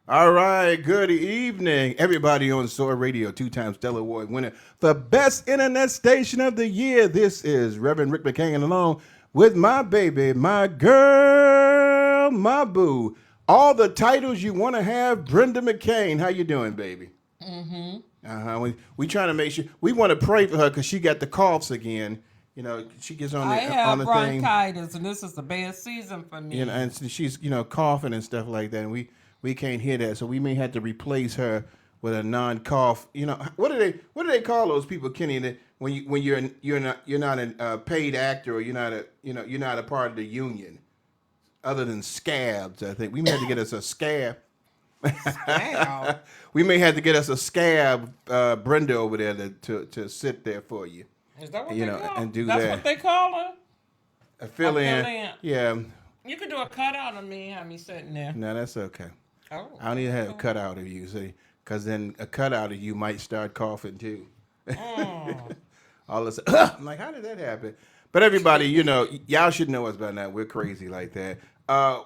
All right, good evening, everybody on Soar Radio, two-time Stellar Award winner, the best internet station of the year. This is Reverend Rick McCain along with my baby, my girl, my boo. All the titles you want to have, Brenda McCain. How you doing, baby? Mm-hmm. We trying to make sure, we want to pray for her because she got the coughs again. You know, she gets on the I have on the thing. bronchitis, and this is the bad season for me. You know, and she's coughing and stuff like that, and we can't hear that, so we may have to replace her with a non-cough. You know, what do they call those people, Kenny? That when you're not a paid actor, or you're not a part of the union, other than scabs. I think we may have to get us a scab. Scab. We may have to get us a scab, Brenda over there to sit there for you. Is that what they call? And do That's that. what they call her. A fill in. Yeah. You could do a cutout of me, have me sitting there. No, that's okay. Oh. I don't need to have a cutout of you, see, because then a cutout of you might start coughing too. All of a sudden, I'm like, how did that happen? But everybody, y'all should know us by now. We're crazy like that.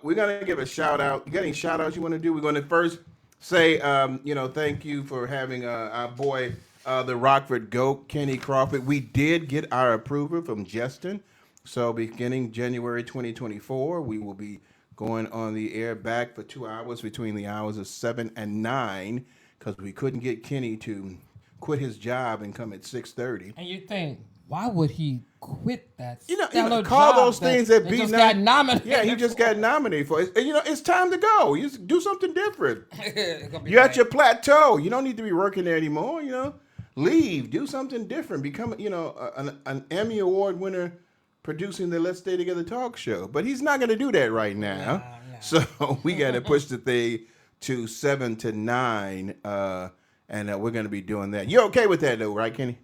We're gonna give a shout out. You got any shout outs you want to do? We're gonna first say, thank you for having our boy, the Rockford Goat, Kenny Crawford. We did get our approval from Justin. So beginning January 2024, we will be going on the air back for 2 hours between the hours of 7 and 9 because we couldn't get Kenny to quit his job and come at 6:30. And you think, why would he quit that? Call those things that be just got nominated. Yeah, he just got nominated for it. And, it's time to go. You just do something different. You're at your plateau. You don't need to be working there anymore. Leave. Do something different. Become an Emmy Award winner producing the Let's Stay Together talk show. But he's not going to do that right now. No. So we got to push the thing to 7 to 9, and we're going to be doing that. You're okay with that, though, right, Kenny?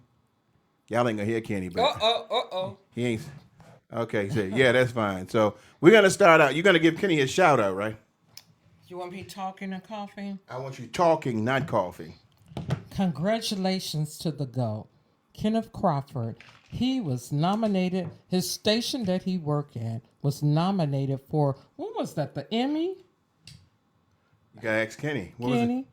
Y'all ain't going to hear Kenny, but he ain't. Okay, so yeah, that's fine. So we're going to start out. You're going to give Kenny a shout-out, right? You want me talking and coughing? I want you talking, not coughing. Congratulations to the GOAT, Kenneth Crawford. He was nominated, his station that he worked at was nominated for, what was that, the Emmy? You got to ask Kenny. What Kenny?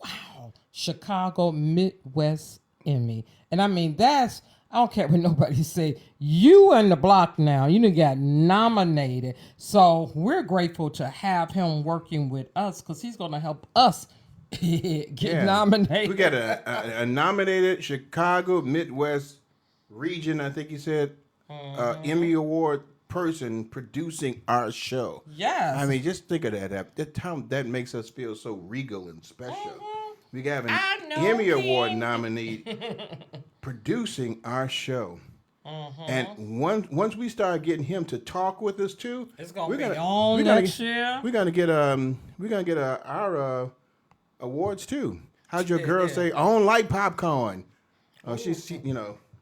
Wow. Chicago Midwest Emmy. And I mean, I don't care what nobody say. You in the block now. You got nominated. So we're grateful to have him working with us because he's going to help us get nominated. We got a nominated Chicago Midwest region, I think you said, Emmy Award person producing our show. Yes. I mean, just think of that makes us feel so regal and special. Mhm. We have an I know, Emmy Award King. nominee producing our show. Mhm. And once we start getting him to talk with us too, It's gonna we're be gonna on we're gonna next year. we're gonna get our awards too. How'd your girl Yeah. say? I don't like popcorn. Ooh. She's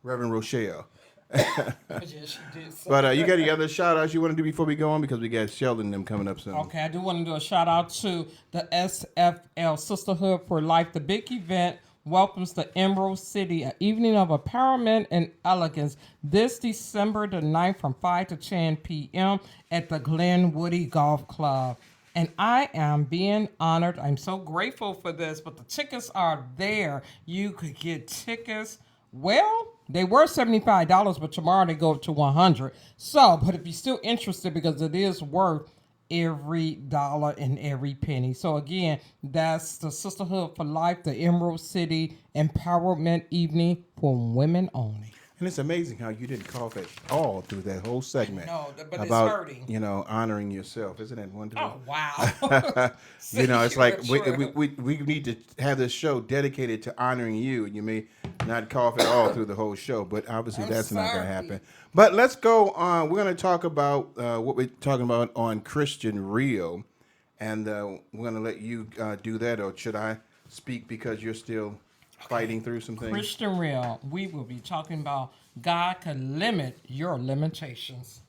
Reverend Rochelle. Yeah, she did. But you got any other shout outs you want to do before we go on, because we got Sheldon and them coming up soon. Okay, I do want to do a shout out to the SFL Sisterhood for Life. The big event welcomes the Emerald City, an evening of empowerment and elegance, this December the 9th from 5 to 10 p.m. at the Glen Woody Golf Club. And I am being honored. I'm so grateful for this, but the tickets are there. You could get tickets. Well, they were $75, but tomorrow they go up to $100. So, but if you're still interested, because it is worth every dollar and every penny. So again, that's the Sisterhood for Life, the Emerald City Empowerment Evening for women only. And it's amazing how you didn't cough at all through that whole segment. No, but about, it's hurting. Honoring yourself. Isn't that wonderful? Oh, wow. It's like we need to have this show dedicated to honoring you, and you may not cough at all through the whole show, but obviously that's not going to happen. But let's go on. We're going to talk about what we're talking about on Christian Rio, and we're going to let you do that, or should I speak because you're still fighting through some things? Christian Real, we will be talking about God can limit your limitations.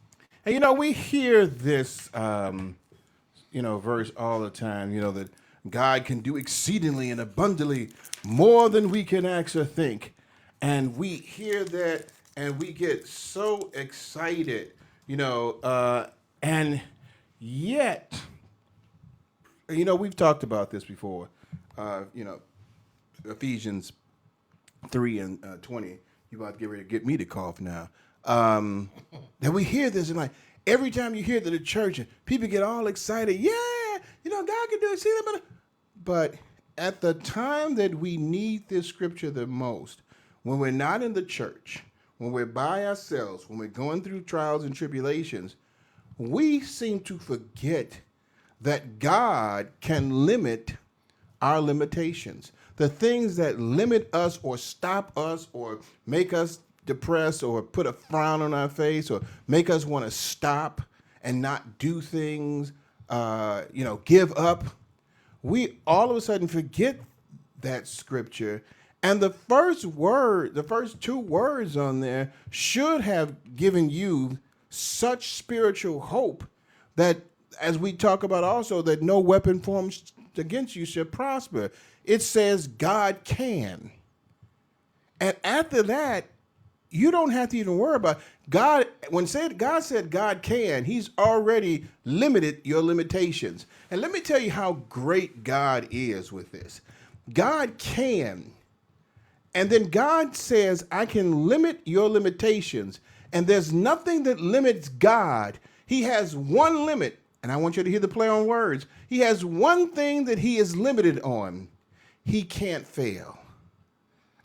And we hear this, verse all the time, that God can do exceedingly and abundantly more than we can ask or think. And we hear that and we get so excited, and yet, we've talked about this before, Ephesians 3 and 20. You about to get ready to get me to cough now. That we hear this, and like every time you hear it at the church, people get all excited. Yeah, God can do it. But at the time that we need this scripture the most, when we're not in the church, when we're by ourselves, when we're going through trials and tribulations, we seem to forget that God can limit our limitations. The things that limit us or stop us or make us depressed or put a frown on our face or make us want to stop and not do things, give up. We all of a sudden forget that scripture. And the first two words on there should have given you such spiritual hope that, as we talk about also, that no weapon formed against you shall prosper. It says God can. And after that, you don't have to even worry about God. When God said God can, he's already limited your limitations. And let me tell you how great God is with this. God can. And then God says, I can limit your limitations. And there's nothing that limits God. He has one limit. And I want you to hear the play on words. He has one thing that he is limited on. He can't fail.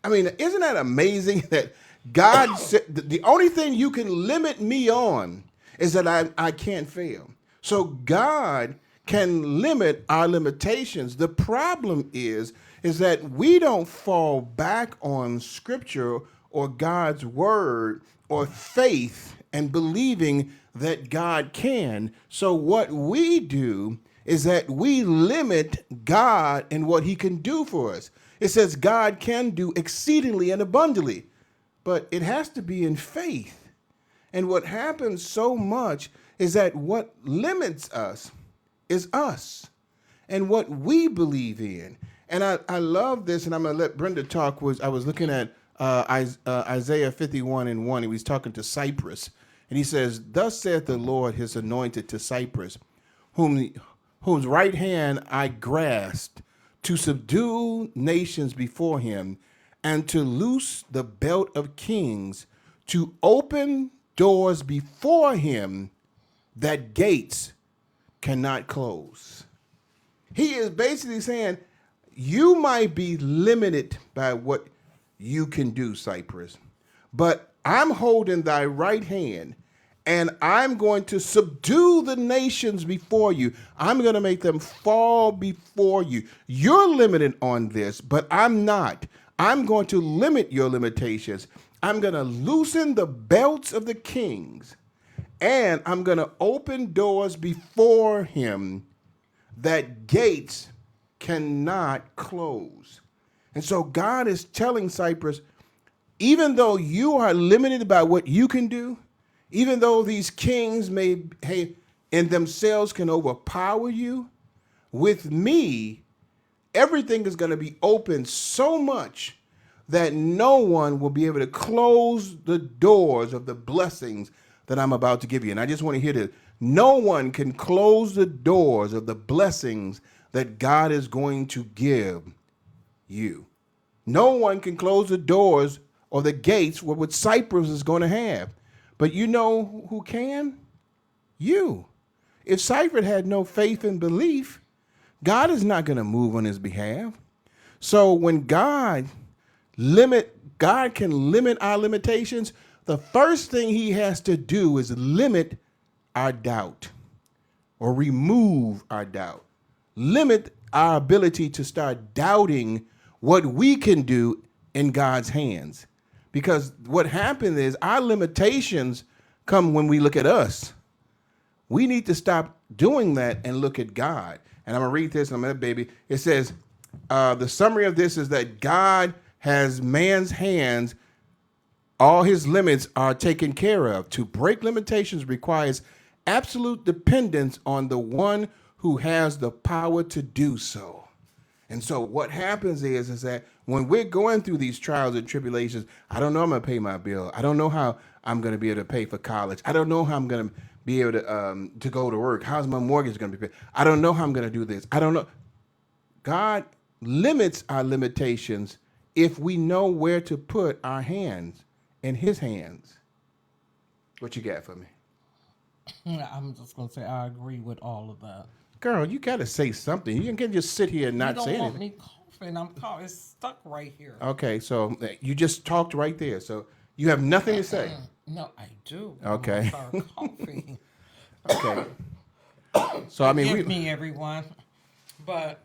I mean, isn't that amazing that God said the only thing you can limit me on is that I can't fail. So God can limit our limitations. The problem is that we don't fall back on scripture or God's word or faith and believing that God can. So what we do is that we limit God and what he can do for us. It says God can do exceedingly and abundantly, but it has to be in faith. And what happens so much is that what limits us is us and what we believe in. And I love this, and I'm going to let Brenda talk. I was looking at Isaiah 51 and 1. He was talking to Cyprus, and he says, thus saith the Lord, his anointed to Cyprus, whose right hand I grasped, to subdue nations before him, and to loose the belt of kings, to open doors before him that gates cannot close. He is basically saying, you might be limited by what you can do, Cyprus, but I'm holding thy right hand, and I'm going to subdue the nations before you. I'm going to make them fall before you. You're limited on this, but I'm not. I'm going to limit your limitations. I'm going to loosen the belts of the kings, and I'm going to open doors before him that gates cannot close. And so God is telling Cyprus, even though you are limited by what you can do, even though these kings may in themselves can overpower you, with me, everything is going to be open so much that no one will be able to close the doors of the blessings that I'm about to give you. And I just want to hear this. No one can close the doors of the blessings that God is going to give you. No one can close the doors or the gates what Cyprus is going to have. But you know who can? You. If Cyprus had no faith and belief, God is not going to move on his behalf. So when God can limit our limitations, the first thing he has to do is limit our doubt or remove our doubt. Limit our ability to start doubting what we can do in God's hands. Because what happens is our limitations come when we look at us. We need to stop doing that and look at God. And I'm going to read this, and I'm going to, baby. It says, the summary of this is that God has man's hands. All his limits are taken care of. To break limitations requires absolute dependence on the one who has the power to do so. And so what happens is that when we're going through these trials and tribulations, I don't know I'm going to pay my bill. I don't know how I'm going to be able to pay for college. I don't know how I'm going to be able to go to work. How's my mortgage going to be paid? I don't know how I'm going to do this. I don't know. God limits our limitations if we know where to put our hands in his hands. What you got for me? I'm just going to say I agree with all of that. Girl, you got to say something. You can't just sit here and not say anything. You don't want me coughing. I'm coughing. It's stuck right here. Okay, so you just talked right there. So you have nothing to say. No, I do. Okay. I'm coughing. Okay. So, I mean, Forgive me, everyone. But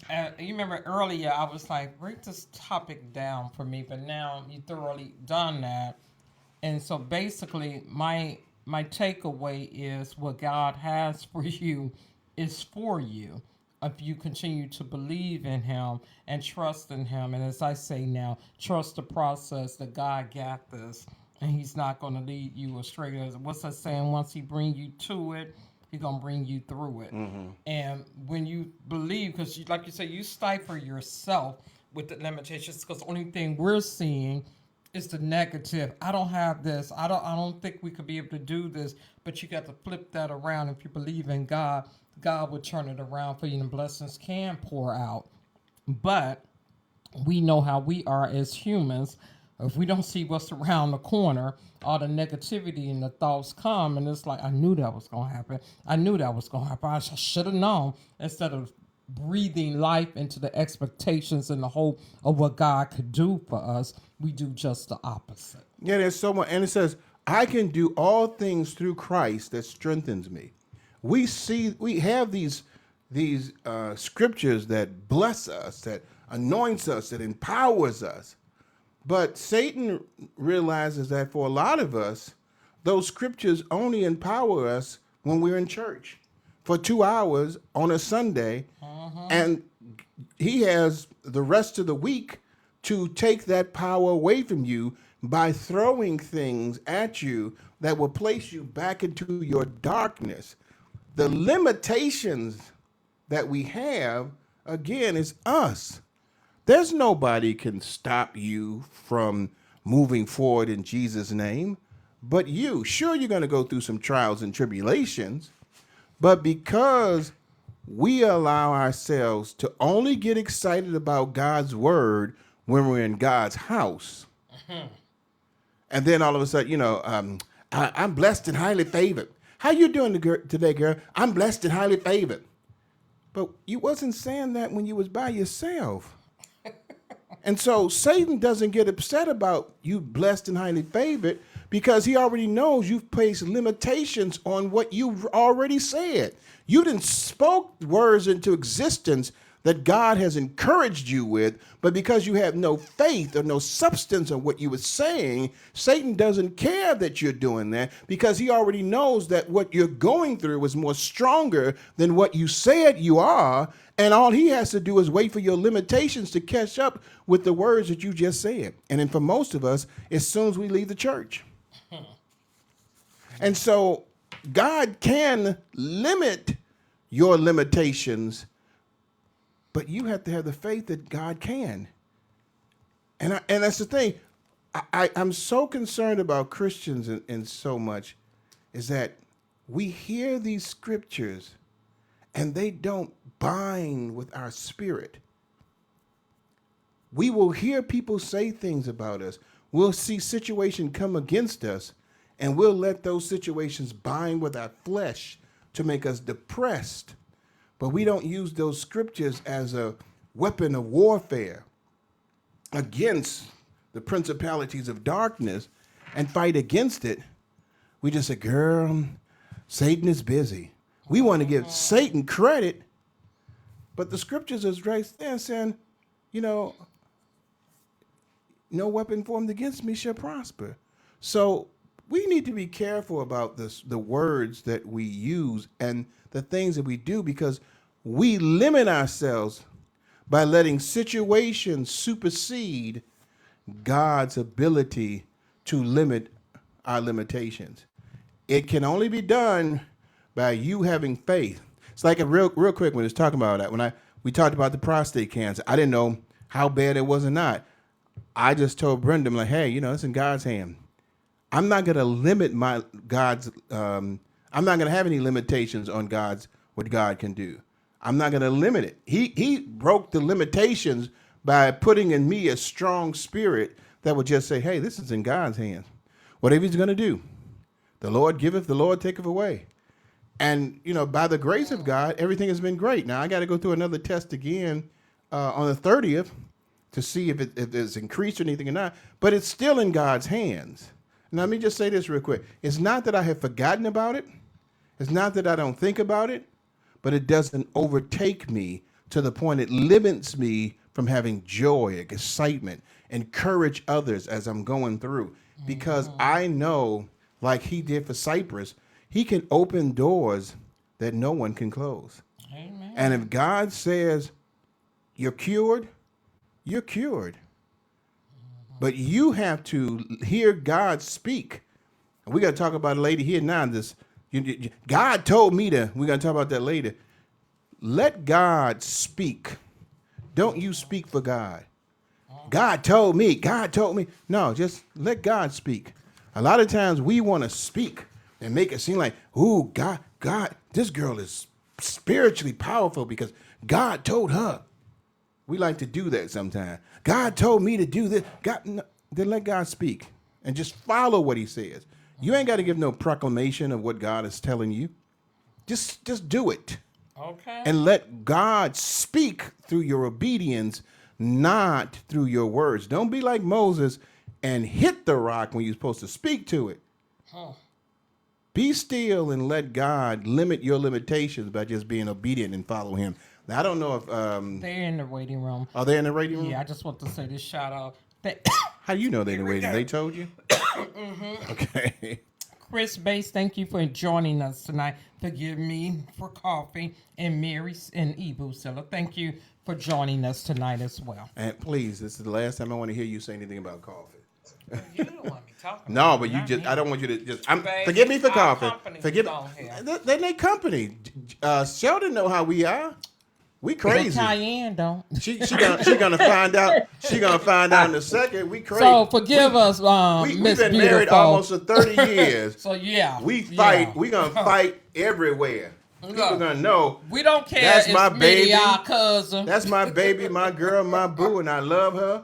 you remember earlier, I was like, break this topic down for me. But now you thoroughly done that. And so basically, my takeaway is what God has for you is for you. If you continue to believe in him and trust in him. And as I say now, trust the process that God got this. And he's not going to lead you astray. What's that saying? Once he bring you to it, he's going to bring you through it. Mm-hmm. And when you believe, because like you said, you stifle yourself with the limitations, because the only thing we're seeing is the negative. I don't have this. I don't think we could be able to do this. But you got to flip that around. If you believe in God, God will turn it around for you, and blessings can pour out. But we know how we are as humans. If we don't see what's around the corner, all the negativity and the thoughts come, and it's like, I knew that was going to happen. I knew that was going to happen. I should have known. Instead of breathing life into the expectations and the hope of what God could do for us, we do just the opposite. Yeah, there's so much. And it says, I can do all things through Christ that strengthens me. We have these scriptures that bless us, that anoints us, that empowers us. But Satan realizes that for a lot of us, those scriptures only empower us when we're in church for 2 hours on a Sunday. And he has the rest of the week to take that power away from you by throwing things at you that will place you back into your darkness. The limitations that we have, again, is us. There's nobody can stop you from moving forward in Jesus' name but you. Sure, you're going to go through some trials and tribulations, but because we allow ourselves to only get excited about God's word when we're in God's house, and then all of a sudden, I'm blessed and highly favored. How you doing today, girl? I'm blessed and highly favored. But you wasn't saying that when you was by yourself. And so Satan doesn't get upset about you blessed and highly favored because he already knows you've placed limitations on what you've already said. You didn't spoke words into existence that God has encouraged you with, but because you have no faith or no substance of what you were saying, Satan doesn't care that you're doing that because he already knows that what you're going through is more stronger than what you said you are, and all he has to do is wait for your limitations to catch up with the words that you just said. And then for most of us, as soon as we leave the church. And so God can limit your limitations, but you have to have the faith that God can. And that's the thing. I'm so concerned about Christians and so much is that we hear these scriptures and they don't bind with our spirit. We will hear people say things about us. We'll see situations come against us, and we'll let those situations bind with our flesh to make us depressed. But we don't use those scriptures as a weapon of warfare against the principalities of darkness and fight against it. We just say, girl, Satan is busy. We want to give Satan credit, but the scriptures is right there saying, no weapon formed against me shall prosper. So we need to be careful about the words that we use and the things that we do, because we limit ourselves by letting situations supersede God's ability to limit our limitations. It can only be done by you having faith. It's like a real quick when it's talking about that. We talked about the prostate cancer, I didn't know how bad it was or not. I just told Brenda, I'm like, hey, it's in God's hand. I'm not going to limit I'm not going to have any limitations on what God can do. I'm not going to limit it. He broke the limitations by putting in me a strong spirit that would just say, hey, this is in God's hands. Whatever he's going to do, the Lord giveth, the Lord taketh away. And, by the grace of God, everything has been great. Now, I got to go through another test again on the 30th to see if it's increased or anything or not, but it's still in God's hands. Now, let me just say this real quick. It's not that I have forgotten about it. It's not that I don't think about it, but it doesn't overtake me to the point it limits me from having joy, excitement, encourage others as I'm going through. Because I know, like he did for Cyprus, he can open doors that no one can close. Amen. And if God says you're cured, you're cured. But you have to hear God speak. And we got to talk about a lady here now. God told me to. We're going to talk about that later. Let God speak. Don't you speak for God. God told me. God told me. No, just let God speak. A lot of times we want to speak and make it seem like, ooh, God, this girl is spiritually powerful because God told her. We like to do that sometimes. God told me to do this. Then let God speak and just follow what he says. You ain't got to give no proclamation of what God is telling you. Just do it. Okay. And let God speak through your obedience, not through your words. Don't be like Moses and hit the rock when you're supposed to speak to it. Huh. Be still and let God limit your limitations by just being obedient and follow him. Now, I don't know if... they're in the waiting room. Are they in the waiting room? Yeah, I just want to say this shout out. How do you know they're in the waiting room? They told you? Mm-hmm. Okay. Chris Bass, thank you for joining us tonight. Forgive me for coughing. And Mary and Ebu Silla, thank you for joining us tonight as well. And please, this is the last time I want to hear you say anything about coughing. You don't want me talking. No, but you just, I don't want you to just, forgive me for coughing. Forgive me. Then they company. Sheldon know how we are. We crazy. Cayenne don't. She gonna find out. She gonna find out in a second. We crazy. So forgive us, we've Miss been Beautiful. married almost 30 years. So yeah, we fight. Yeah. We gonna fight everywhere. People gonna know. We don't care. That's my baby. Our cousin. That's my baby, my girl, my boo, and I love her.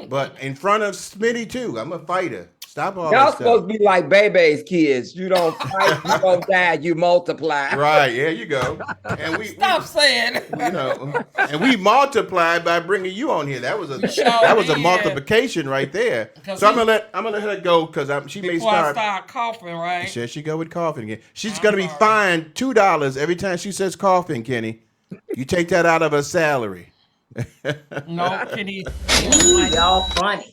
But in front of Smitty too, I'm a fighter. Stop all Y'all that stuff. supposed to be like Bebe's kids. You don't fight, you don't die, you multiply. Right, there you go. And Stop saying. and we multiplied by bringing you on here. That was a Sure did. multiplication right there. So I'm gonna let her go because she may Before I start. start coughing, right? She said she go with coughing again. She's gonna be fined $2 every time she says coughing, Kenny. You take that out of her salary. No, Kenny. Y'all funny.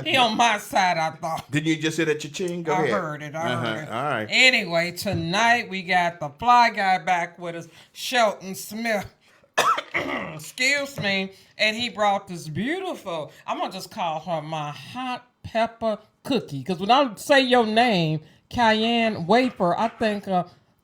He on my side, I thought. Didn't you just hit a cha-ching? Go I ahead. heard it. I heard it. All right. Anyway, tonight we got the fly guy back with us, Shelton Smith. Excuse me. And he brought this beautiful, I'm going to just call her my hot pepper cookie. Because when I say your name, cayenne wafer, I think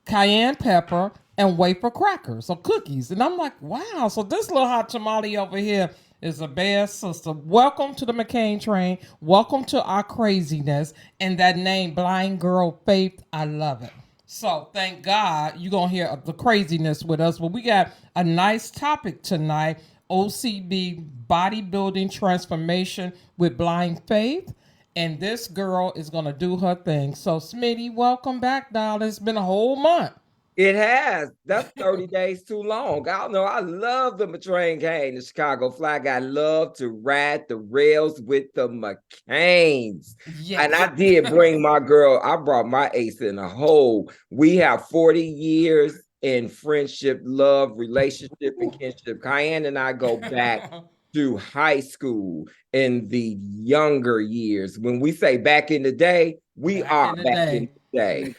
cayenne pepper and wafer crackers or cookies. And I'm like, wow. So this little hot tamale over here is a bad sister. Welcome to the McCain train. Welcome to our craziness. And that name, Blind Girl Faith, I love it. So thank God you're going to hear the craziness with us. But we got a nice topic tonight, OCB bodybuilding transformation with Blind Faith. And this girl is going to do her thing. So Smitty, welcome back, darling. It's been a whole month. It has. That's 30 days too long. I don't know. I love the McCain gang, the Chicago Fly Guy. Love to ride the rails with the McCains. Yes. And I did bring my girl. I brought my ace in a hole. We have 40 years in friendship, love, relationship, and kinship. Cayenne and I go back to high school in the younger years. When we say back in the day, we are back in the day.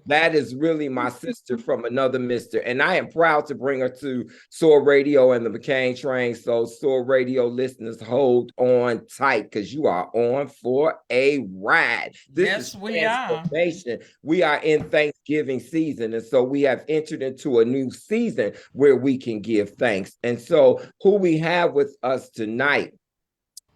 That is really my sister from another mister. And I am proud to bring her to Soar Radio and the McCain train. So Soar Radio listeners, hold on tight because you are on for a ride. Yes, we are. We are in Thanksgiving season. And so we have entered into a new season where we can give thanks. And so who we have with us tonight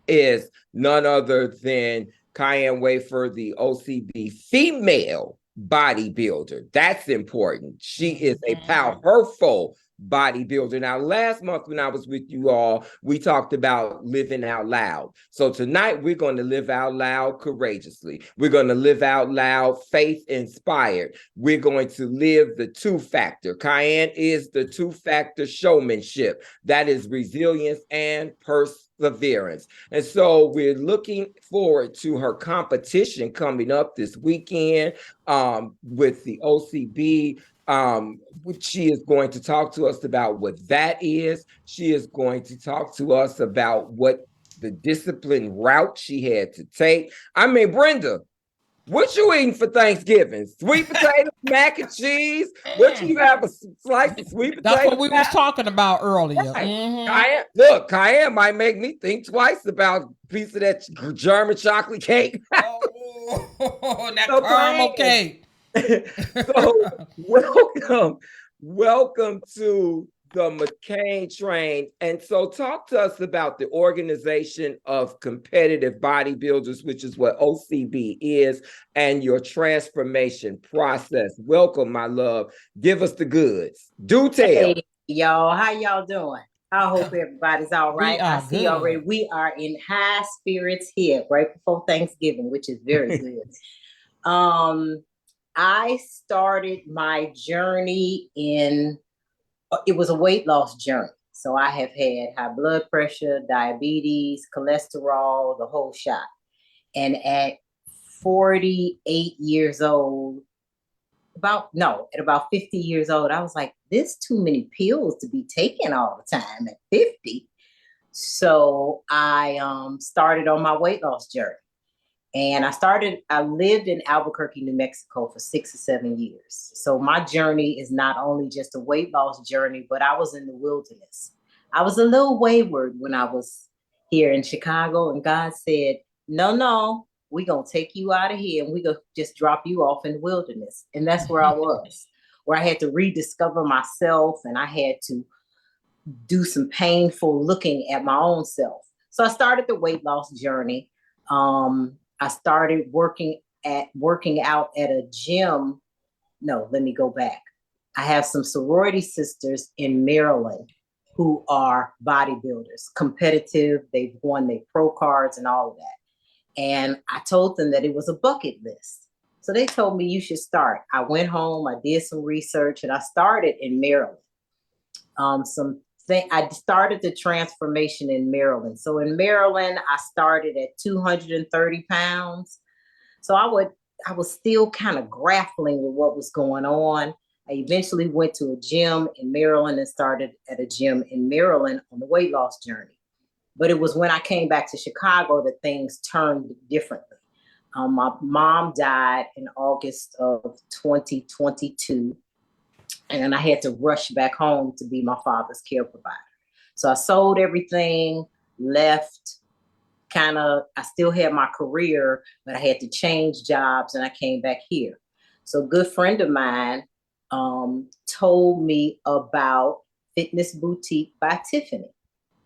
is none other than Cayenne Wafer, the OCB female bodybuilder. That's important. She is a powerful bodybuilder. Now, last month when I was with you all, we talked about living out loud. So tonight we're going to live out loud courageously. We're going to live out loud faith inspired. We're going to live the two factor. Cayenne is the two factor showmanship. That is resilience and perseverance. And so we're looking forward to her competition coming up this weekend with the OCB. She is going to talk to us about what that is. She is going to talk to us about what the discipline route she had to take. I mean, Brenda, what you eating for Thanksgiving? Sweet potato, mac and cheese? What you have, a slice of sweet potato? That's what we was talking about earlier. Right. Mm-hmm. Cayenne might make me think twice about a piece of that German chocolate cake. That caramel cake. So welcome to the McCain train. And so talk to us about the organization of competitive bodybuilders, which is what OCB is, and your transformation process. Welcome, my love. Give us the goods. Do tell. Hey, y'all, how y'all doing? I hope everybody's all right. I see good. already we are in high spirits here right before Thanksgiving, which is very good. I started my journey it was a weight loss journey. So I have had high blood pressure, diabetes, cholesterol, the whole shot. And at 48 years old, at about 50 years old, I was like, there's too many pills to be taking all the time at 50. So I started on my weight loss journey. And I lived in Albuquerque, New Mexico for 6 or 7 years. So my journey is not only just a weight loss journey, but I was in the wilderness. I was a little wayward when I was here in Chicago, and God said, no, we're going to take you out of here and we're going to just drop you off in the wilderness. And that's where I was, where I had to rediscover myself, and I had to do some painful looking at my own self. So I started the weight loss journey. I started working out at a gym. No, let me go back. I have some sorority sisters in Maryland who are bodybuilders, competitive. They've won their pro cards and all of that. And I told them that it was a bucket list. So they told me you should start. I went home, I did some research, and I started in Maryland. I started the transformation in Maryland. So in Maryland, I started at 230 pounds. So I was still kind of grappling with what was going on. I eventually went to a gym in Maryland and started at a gym in Maryland on the weight loss journey. But it was when I came back to Chicago that things turned differently. My mom died in August of 2022, and I had to rush back home to be my father's care provider. So I sold everything, left, I still had my career, but I had to change jobs, and I came back here. So a good friend of mine told me about Fitness Boutique by Tiffany.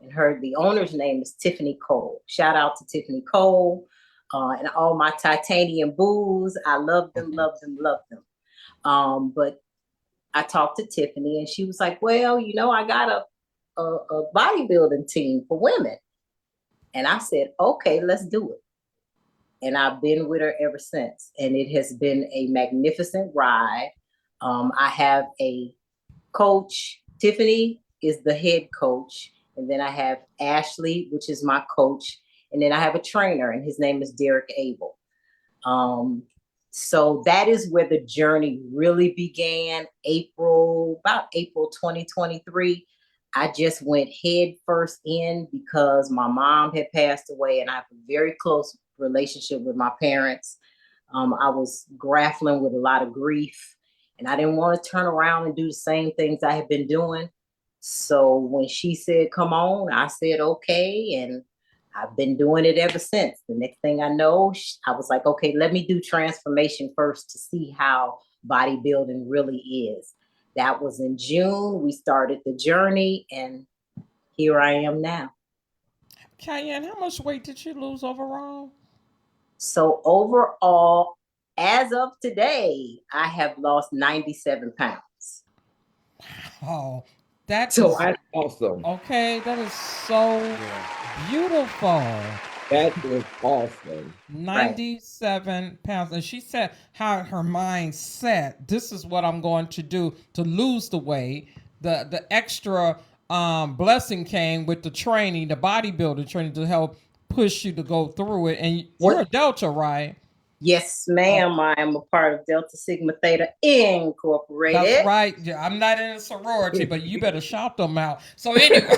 And the owner's name is Tiffany Cole. Shout out to Tiffany Cole and all my titanium booze. I love them, love them, love them. But I talked to Tiffany, and she was like, well, I got a bodybuilding team for women. And I said, okay, let's do it. And I've been with her ever since. And it has been a magnificent ride. I have a coach. Tiffany is the head coach. And then I have Ashley, which is my coach. And then I have a trainer, and his name is Derek Abel. So that is where the journey really began. About April 2023. I just went head first in because my mom had passed away, and I have a very close relationship with my parents. I was grappling with a lot of grief, and I didn't want to turn around and do the same things I had been doing. So when she said, come on, I said, okay. And I've been doing it ever since. The next thing I know, I was like, okay, let me do transformation first to see how bodybuilding really is. That was in June. We started the journey, and here I am now. Cayenne, how much weight did you lose overall? So overall, as of today, I have lost 97 pounds. Oh, that's awesome. okay. That is so beautiful. That is awesome. 97 pounds. And she said how her mind set, this is what I'm going to do to lose the weight. The extra blessing came with the training, the bodybuilder training to help push you to go through it. And you're a Delta, right? Yes, ma'am. I am a part of Delta Sigma Theta Incorporated. That's right. Yeah, I'm not in a sorority, but you better shout them out. So anyway,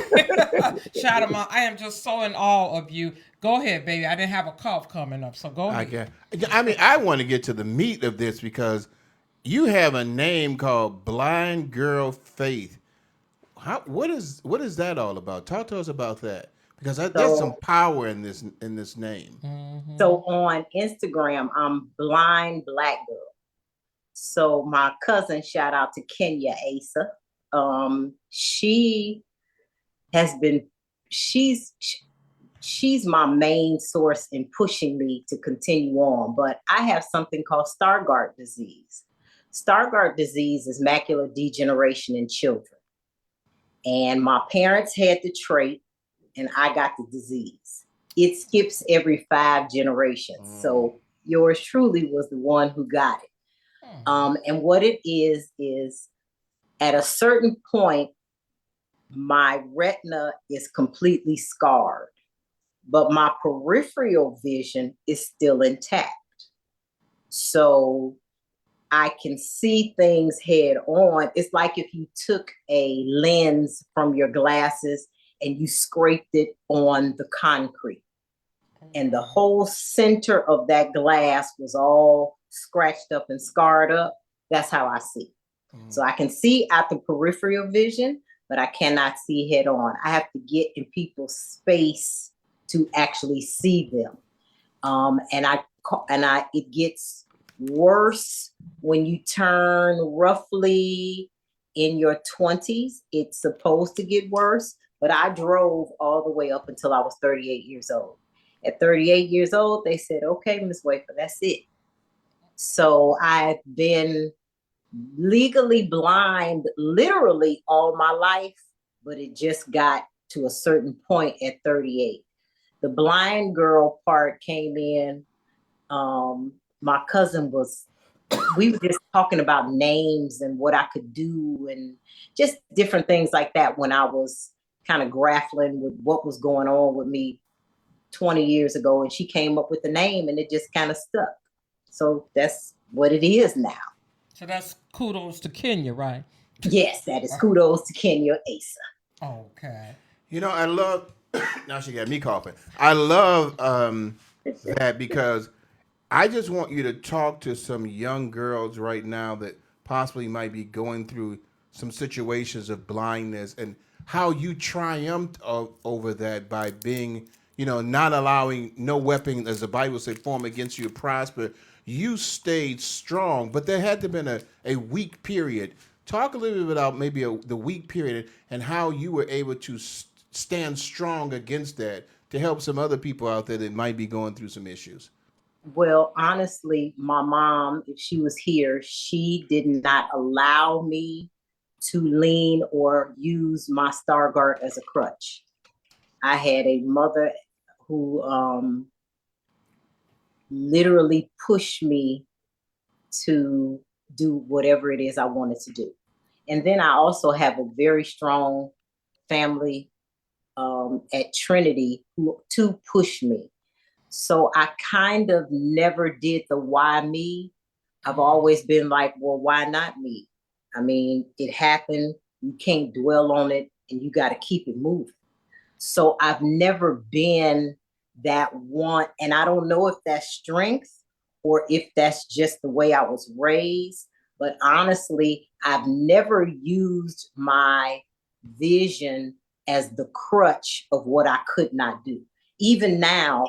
shout them out. I am just so in awe of you. Go ahead, baby. I didn't have a cough coming up, so go ahead. I want to get to the meat of this because you have a name called Blind Girl Faith. What is that all about? Talk to us about that because there's some power in this name. Mm-hmm. So on Instagram, I'm Blind Black Girl. So my cousin, shout out to Kenya Asa. She has been, she's my main source in pushing me to continue on. But I have something called Stargardt disease. Stargardt disease is macular degeneration in children. And my parents had the trait, and I got the disease. It skips every 5 generations. So yours truly was the one who got it. And what it is at a certain point, my retina is completely scarred, but my peripheral vision is still intact. So I can see things head on. It's like if you took a lens from your glasses and you scraped it on the concrete, and the whole center of that glass was all scratched up and scarred up. That's how I see. So I can see out the peripheral vision, but I cannot see head on. I have to get in people's space to actually see them. It gets worse when you turn roughly in your 20s. It's supposed to get worse, but I drove all the way up until I was 38 years old. At 38 years old, they said, okay, Ms. Wafer, that's it. So I've been legally blind literally all my life, but it just got to a certain point at 38. The blind girl part came in. My cousin we were just talking about names and what I could do and just different things like that when I was kind of grappling with what was going on with me 20 years ago. And she came up with the name and it just kind of stuck. So that's what it is now. So that's kudos to Kenya, right? Yes, that is kudos to Kenya Asa. Okay. I love. Now she got me coughing. I love that because I just want you to talk to some young girls right now that possibly might be going through some situations of blindness and how you triumphed over that by being, not allowing no weapon, as the Bible said, form against you to prosper. You stayed strong, but there had to have been a weak period. Talk a little bit about maybe the weak period and how you were able to stand strong against that to help some other people out there that might be going through some issues. Well, honestly, my mom, if she was here, she did not allow me to lean or use my Stargard as a crutch. I had a mother who literally pushed me to do whatever it is I wanted to do. And then I also have a very strong family at Trinity to push me. So I kind of never did the why me. I've always been like, well, why not me? I mean, it happened. You can't dwell on it and you got to keep it moving. So I've never been that one. And I don't know if that's strength or if that's just the way I was raised. But honestly, I've never used my vision as the crutch of what I could not do. Even now,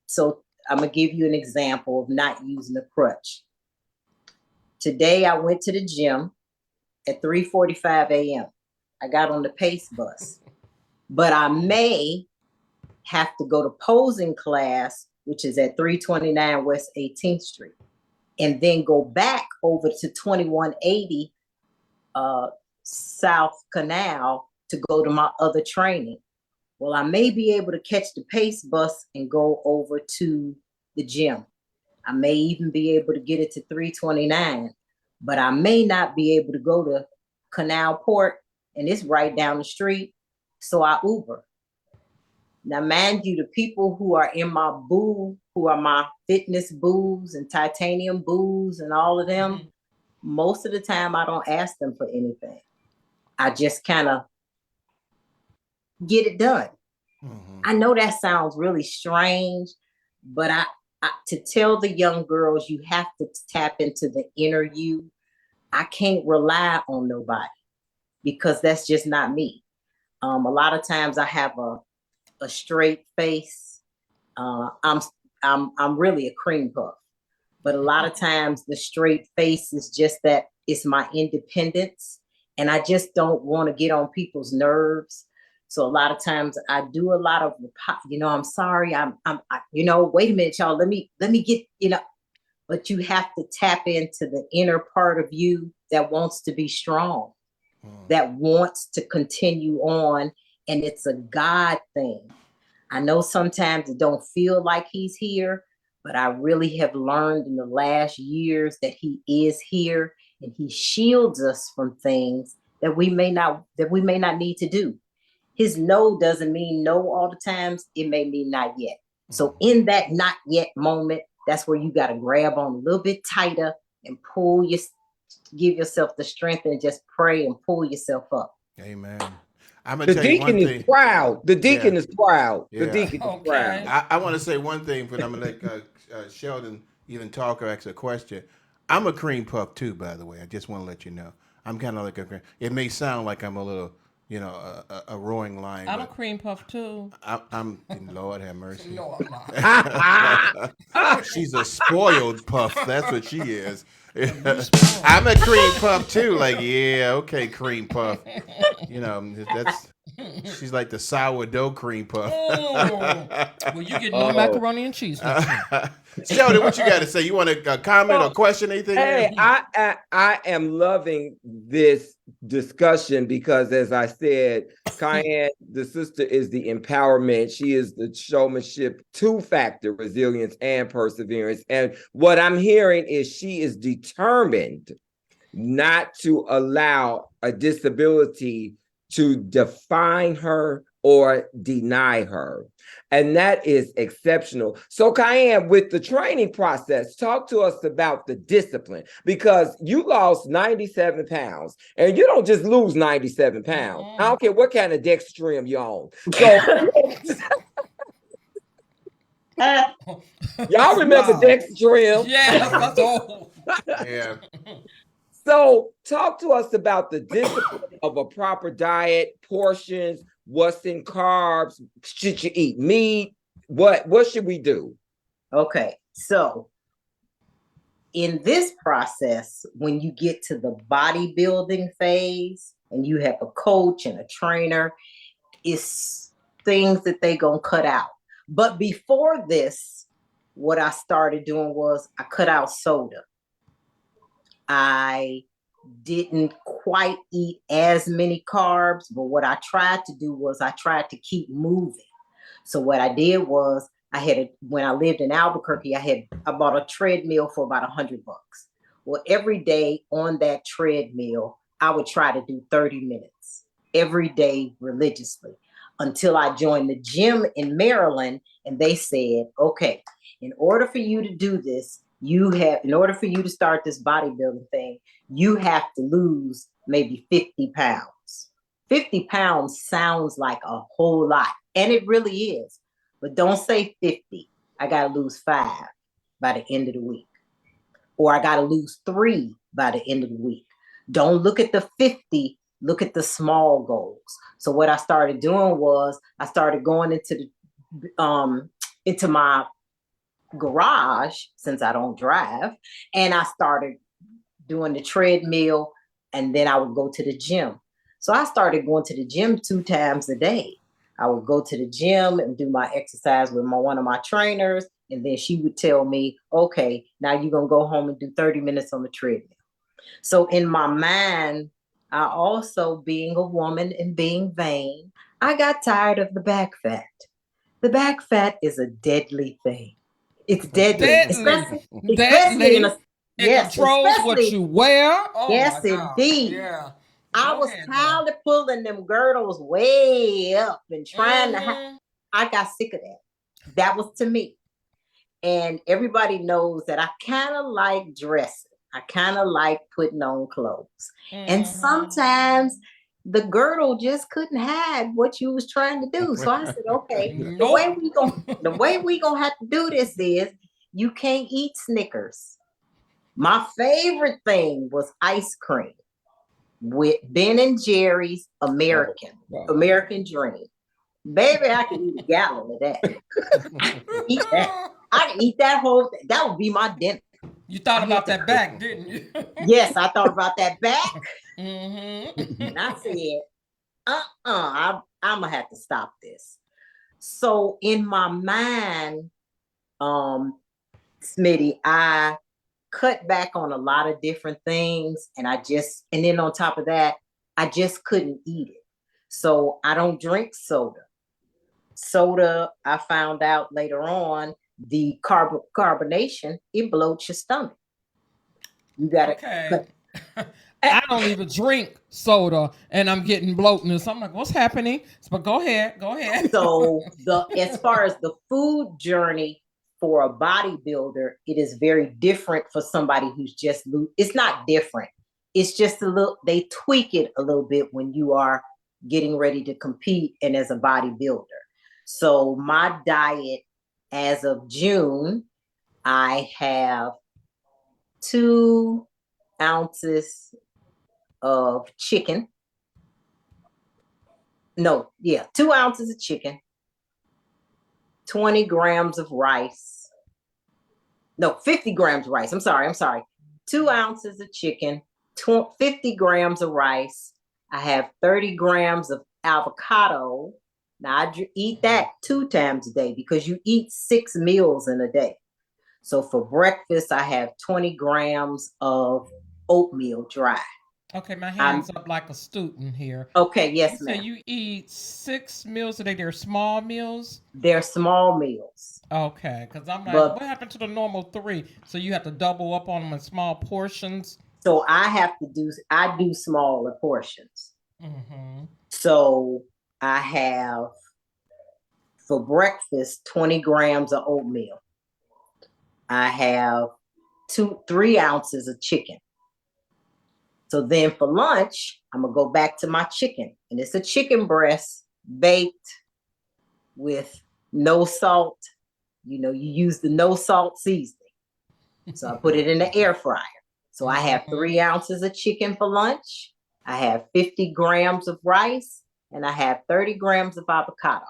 so I'm going to give you an example of not using the crutch. Today, I went to the gym at 3:45 a.m. I got on the PACE bus, but I may have to go to posing class, which is at 329 West 18th Street, and then go back over to 2180 South Canal to go to my other training. Well, I may be able to catch the PACE bus and go over to the gym. I may even be able to get it to 329, but I may not be able to go to Canal Port, and it's right down the street. So I Uber. Now, mind you, the people who are in my boo, who are my fitness boos and titanium boos and all of them, most of the time I don't ask them for anything. I just kind of get it done. Mm-hmm. I know that sounds really strange, but I to tell the young girls you have to tap into the inner you. I can't rely on nobody because that's just not me. A lot of times I have a straight face. I'm really a cream puff, but a lot of times the straight face is just that it's my independence, and I just don't want to get on people's nerves. So a lot of times I do a lot of, I'm sorry, wait a minute, y'all, let me get, but you have to tap into the inner part of you that wants to be strong, that wants to continue on. And it's a God thing. I know sometimes it don't feel like he's here, but I really have learned in the last years that he is here and he shields us from things that we may not need to do. His no doesn't mean no all the times. It may mean not yet. So in that not yet moment, that's where you got to grab on a little bit tighter and give yourself the strength and just pray and pull yourself up. Amen. I'm gonna the tell you one deacon thing. Is proud. The deacon is proud. Yeah. The deacon is proud. I want to say one thing, but I'm gonna let Sheldon even talk or ask a question. I'm a cream puff too, by the way. I just want to let you know. I'm kind of like a cream. It may sound like I'm a little, a roaring lion. I'm a cream puff too. I'm Lord have mercy. No, I'm not. She's a spoiled puff. That's what she is. I'm a cream puff too. Like, yeah, okay, cream puff. That's She's like the sourdough cream puff. Oh. Well, you get no Oh. macaroni and cheese next time. Sheldon, what you got to say? You want to comment or question anything? Hey, I am loving this discussion because, as I said, Cayenne, the sister, is the empowerment. She is the showmanship, two-factor resilience and perseverance. And what I'm hearing is she is determined not to allow a disability to define her or deny her. And that is exceptional. So, Cayenne, with the training process, talk to us about the discipline, because you lost 97 pounds and you don't just lose 97 pounds. I don't care what kind of dextrim you're on. So, y'all remember dextrim? Yeah, that's all. Yeah. So talk to us about the discipline of a proper diet, portions, what's in carbs, should you eat meat? What should we do? Okay, so in this process, when you get to the bodybuilding phase and you have a coach and a trainer, it's things that they gonna cut out. But before this, what I started doing was I cut out soda. I didn't quite eat as many carbs, but what I tried to do was I tried to keep moving. So what I did was when I lived in Albuquerque, I bought a treadmill for about $100. Well, every day on that treadmill, I would try to do 30 minutes every day religiously until I joined the gym in Maryland. And they said, okay, in order for you to do this, in order for you to start this bodybuilding thing, you have to lose maybe 50 pounds. 50 pounds sounds like a whole lot, and it really is. But don't say 50. I got to lose 5 by the end of the week. Or I got to lose 3 by the end of the week. Don't look at the 50, look at the small goals. So what I started doing was I started going into my garage, since I don't drive, and I started doing the treadmill, and then I would go to the gym. So I started going to the gym 2 times a day. I would go to the gym and do my exercise with one of my trainers, and then she would tell me, okay, now you're going to go home and do 30 minutes on the treadmill. So in my mind, I also, being a woman and being vain, I got tired of the back fat. The back fat is a deadly thing. It's deadly. Especially in a, it controls what you wear. Oh, yes, indeed. Yeah. I was tired of pulling them girdles way up and trying to I got sick of that. That was to me. And everybody knows that I kind of like dressing. I kind of like putting on clothes. And sometimes the girdle just couldn't hide what you was trying to do. So I said, okay, the way we gonna have to do this is you can't eat Snickers. My favorite thing was ice cream with Ben and Jerry's American Dream. Baby, I could eat a gallon of that. Eat that. I could eat that whole thing. That would be my dinner. You thought about that back, didn't you? Yes, I thought about that back. And I said, I'm gonna have to stop this. So in my mind, Smitty, I cut back on a lot of different things, and then on top of that, I just couldn't eat it. So I don't drink soda. Soda, I found out later on, the carbonation, it bloats your stomach. You gotta cut. I don't even drink soda, and I'm getting bloatness. I'm like, what's happening? But go ahead. So as far as the food journey for a bodybuilder, it is very different for somebody who's just it's not different. It's just they tweak it a little bit when you are getting ready to compete and as a bodybuilder. So my diet as of June, I have 2 ounces of chicken. 2 ounces of chicken, 20 grams of rice. No, 50 grams of rice. I'm sorry. 2 ounces of chicken, 50 grams of rice. I have 30 grams of avocado. Now eat that 2 times a day because you eat 6 meals in a day. So for breakfast, I have 20 grams of oatmeal dry. Okay, my I'm hands up like a student here. okay. You Yes, say ma'am. you eat 6 meals a day. They're small meals. They're small meals, Okay, because I'm like, but what happened to the normal three? So you have to double up on them in small portions. so I do smaller portions. Mm-hmm. So I have for breakfast 20 grams of oatmeal. I have 3 ounces of chicken. So then for lunch, I'm gonna go back to my chicken, and it's a chicken breast baked with no salt. You use the no salt seasoning. So I put it in the air fryer. So I have Mm-hmm. 3 ounces of chicken for lunch. I have 50 grams of rice, and I have 30 grams of avocado.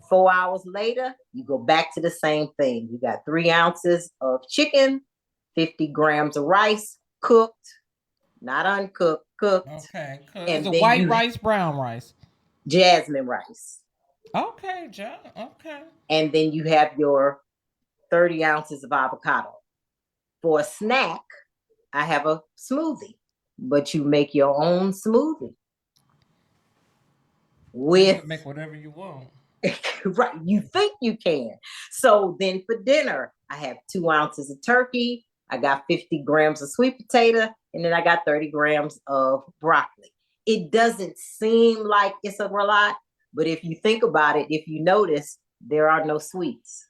4 hours later, you go back to the same thing. You got 3 ounces of chicken, 50 grams of rice, cooked, not uncooked, cooked, Okay, is and it then white you rice, brown rice? jasmine rice. Okay, John. Okay. And then you have your 30 ounces of avocado. For a snack, I have a smoothie, but you make your own smoothie So you with can make whatever you want. right. You think you can. So then for dinner, I have 2 ounces of turkey. I got 50 grams of sweet potato, and then I got 30 grams of broccoli. It doesn't seem like it's a lot, but if you think about it, if you notice, there are no sweets.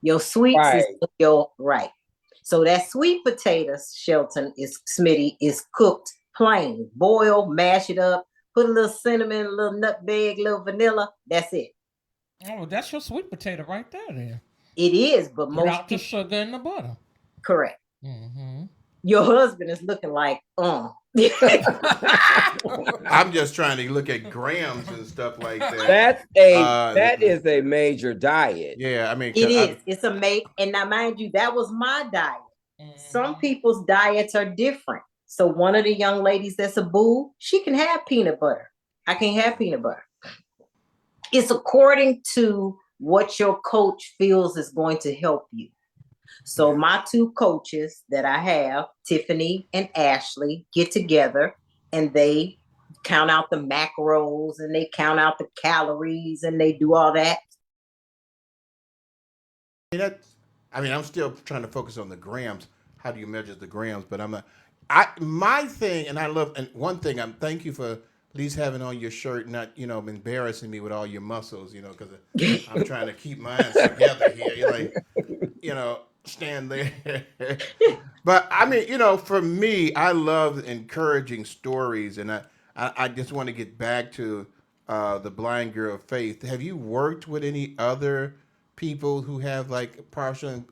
Your sweets is Right. your right. So that sweet potato, Shelton, is Smitty, is cooked plain. Boil, mash it up, put a little cinnamon, a little nutmeg, a little vanilla. That's it. Oh, that's your sweet potato right there, then. It is, but most Without the people sugar and the butter. correct. Mm-hmm. Your husband is looking like, I'm just trying to look at grams and stuff like that. That is a major diet. Yeah, I mean, It 'cause is. It's a make. And now, mind you, that was my diet. Some Mm-hmm. people's diets are different. So one of the young ladies that's a boo, she can have peanut butter. I can't have peanut butter. It's according to what your coach feels is going to help you. So my two coaches that I have, Tiffany and Ashley, get together and they count out the macros and they count out the calories and they do all that. that, I mean, I'm still trying to focus on the grams. How do you measure the grams? But I'm not. My thing, and I love, and one thing, thank you for at least having on your shirt, not embarrassing me with all your muscles, because I'm trying to keep mine together here. You're like, stand there. But I mean, for me, I love encouraging stories, and I just want to get back to the blind girl of faith. Have you worked with any other people who have like partial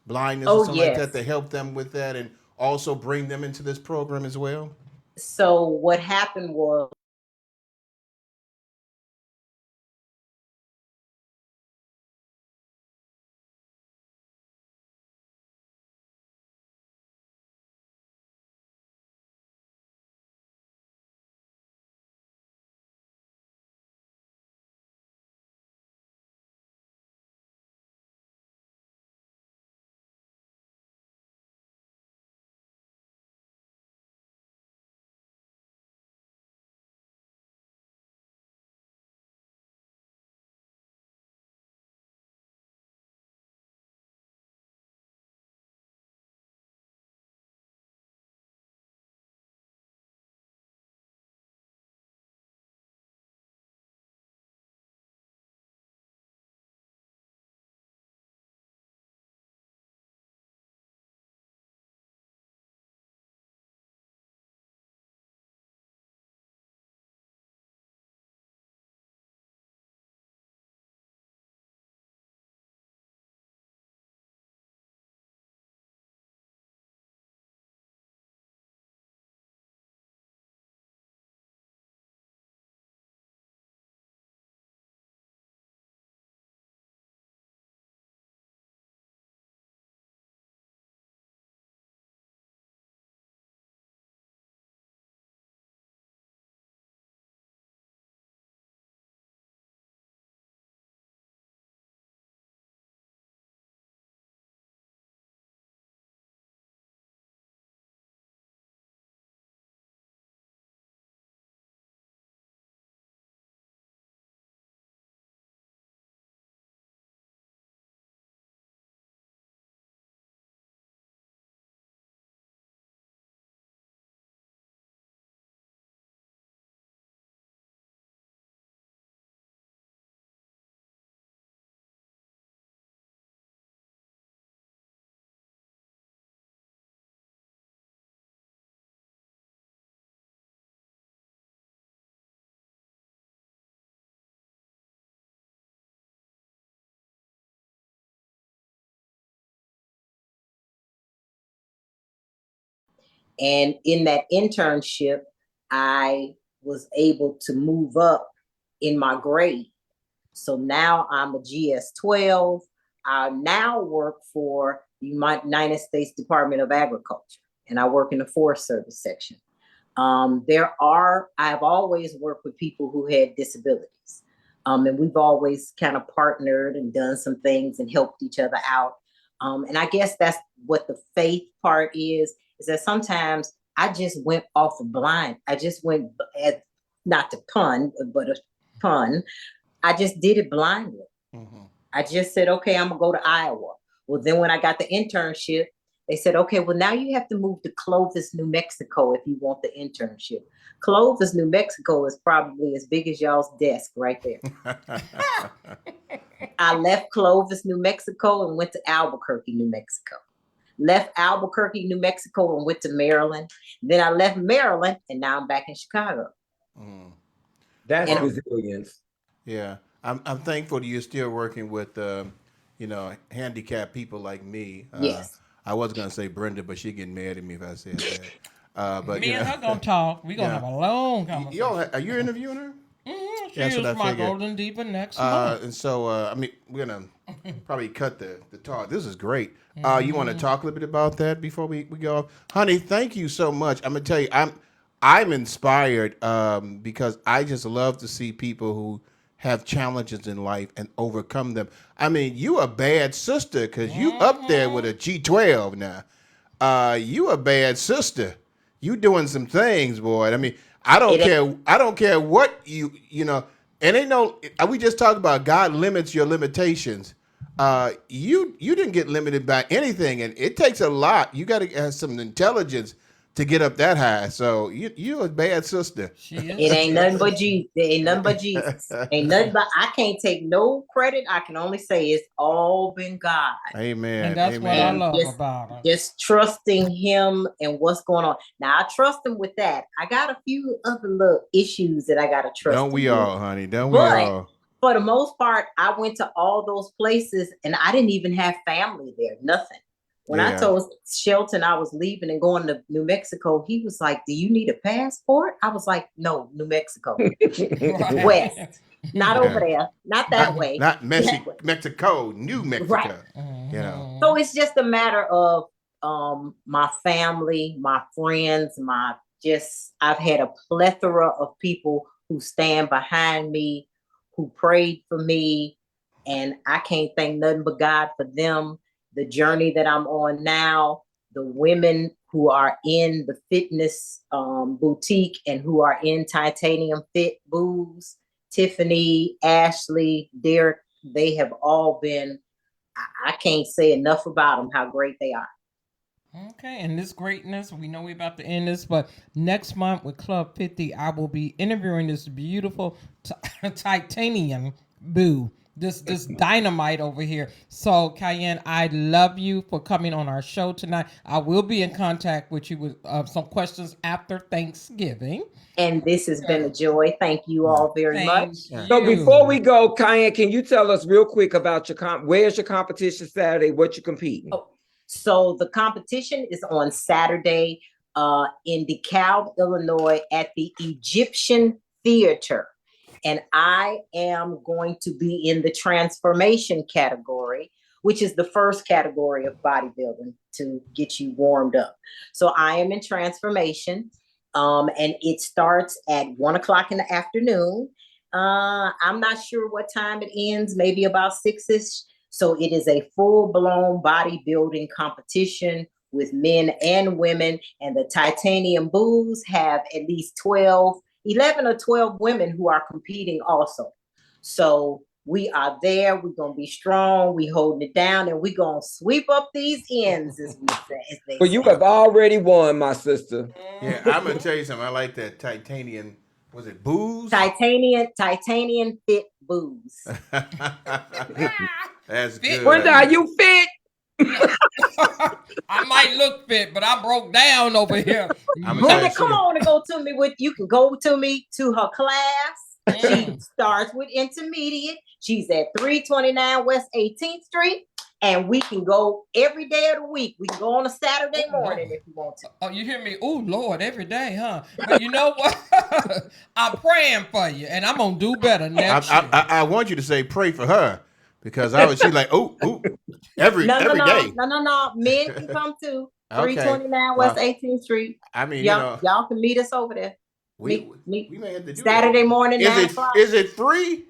blindness or Oh, something like that yes. to help them with that, and also bring them into this program as well? So what happened was And in that internship, I was able to move up in my grade. So now I'm a GS-12. I now work for the United States Department of Agriculture, and I work in the Forest Service section. I've always worked with people who had disabilities. And we've always kind of partnered and done some things and helped each other out. And I guess that's what the faith part is that sometimes I just went off the blind. I just went, not to pun, but a pun. I just did it blindly. Mm-hmm. I just said, okay, I'm gonna go to Iowa. Well, then when I got the internship, they said, okay, well, now you have to move to Clovis, New Mexico if you want the internship. Clovis, New Mexico is probably as big as y'all's desk right there. I left Clovis, New Mexico and went to Albuquerque, New Mexico. Left Albuquerque, New Mexico and went to Maryland. Then I left Maryland and now I'm back in Chicago. Mm. That's resilience. Yeah. I'm thankful that you're still working with, handicapped people like me. Yes. I was going to say Brenda, but she's getting mad at me if I said that. But me and her going to talk. We're going to have a long conversation. Are you interviewing her? Mm-hmm. She is my Golden Diva next month. And so, we're going to probably cut the talk. This is great. You want to talk a little bit about that before we go? Honey, thank you so much. I'm going to tell you, I'm inspired because I just love to see people who have challenges in life and overcome them. I mean, you a bad sister because you up there with a G12 now. You a bad sister. You doing some things, boy. I mean, I don't care. I don't care what and ain't no. We just talked about God limits your limitations. You didn't get limited by anything, and it takes a lot. You got to have some intelligence to get up that high. So you a bad sister. It ain't nothing but Jesus. It ain't nothing but Jesus. Ain't nothing but, I can't take no credit. I can only say it's all been God. Amen. And that's what I love about her. Just trusting him and what's going on. Now I trust him with that. I got a few other little issues that I gotta trust. Don't we all, honey? Don't we all? For the most part, I went to all those places and I didn't even have family there. Nothing. When I told Shelton I was leaving and going to New Mexico, he was like, do you need a passport? I was like, no, New Mexico. West. Not over there. Not that way. Not Mexico, New Mexico. Right. So it's just a matter of my family, my friends, I've had a plethora of people who stand behind me, who prayed for me, and I can't thank nothing but God for them. The journey that I'm on now, the women who are in the fitness boutique and who are in Titanium Fit Booze, Tiffany, Ashley, Derek, they have all been, I can't say enough about them, how great they are. Okay, and this greatness, we know we're about to end this, but next month with Club 50, I will be interviewing this beautiful Titanium Boo. This dynamite over here. So, Cayenne, I love you for coming on our show tonight. I will be in contact with you with some questions after Thanksgiving. And this has been a joy. Thank you all very much. So before we go, Cayenne, can you tell us real quick about where's your competition Saturday? What you competing? So the competition is on Saturday in DeKalb, Illinois at the Egyptian Theater. And I am going to be in the transformation category, which is the first category of bodybuilding to get you warmed up. So I am in transformation, and it starts at 1:00 in the afternoon. I'm not sure what time it ends, maybe about 6-ish. So it is a full-blown bodybuilding competition with men and women, and the Titanium Bulls have at least 11 or 12 women who are competing also. So we are there. We're going to be strong. We holding it down, and we're going to sweep up these ends, as we say. Well, you have already won, my sister. Yeah, I'm going to tell you something. I like that Titanium, was it booze? Titanium Fit Booze. That's good. Brenda, are you fit? I might look fit, but I broke down over here. Brenda, come on and go to me you can go to me to her class. She starts with intermediate. She's at 329 West 18th Street. And we can go every day of the week. We can go on a Saturday Oh, morning Lord. if you want to. Oh, you hear me? Oh, Lord, every day, huh? But you know what? I'm praying for you, and I'm going to do better next year. I want you to say pray for her because she like, every No, no, every no, day. no, no, no. Men can come too. Okay. 329 West Well, 18th Street. I mean, Y'all can meet us over there. we Meet we may have to do Saturday that. morning, Is 9 o'clock. it free?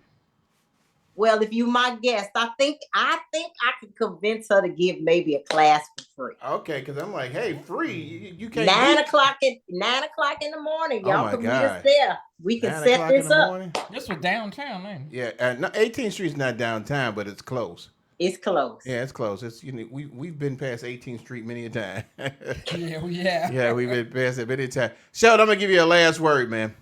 Well, if you my guest, I think I could convince her to give maybe a class for free. Okay, because I'm like, hey, free. You can't 9 beat. o'clock at 9 o'clock in the morning. Oh Y'all my can meet us God. there. We can 9 set o'clock in this the up. morning. This was downtown, ain't it? Yeah, no, 18th Street's not downtown, but it's close. It's close. Yeah, it's close. It's we've been past 18th Street many a time. Yeah. Yeah, we've been past it many a time. Sheldon, I'm gonna give you a last word, man.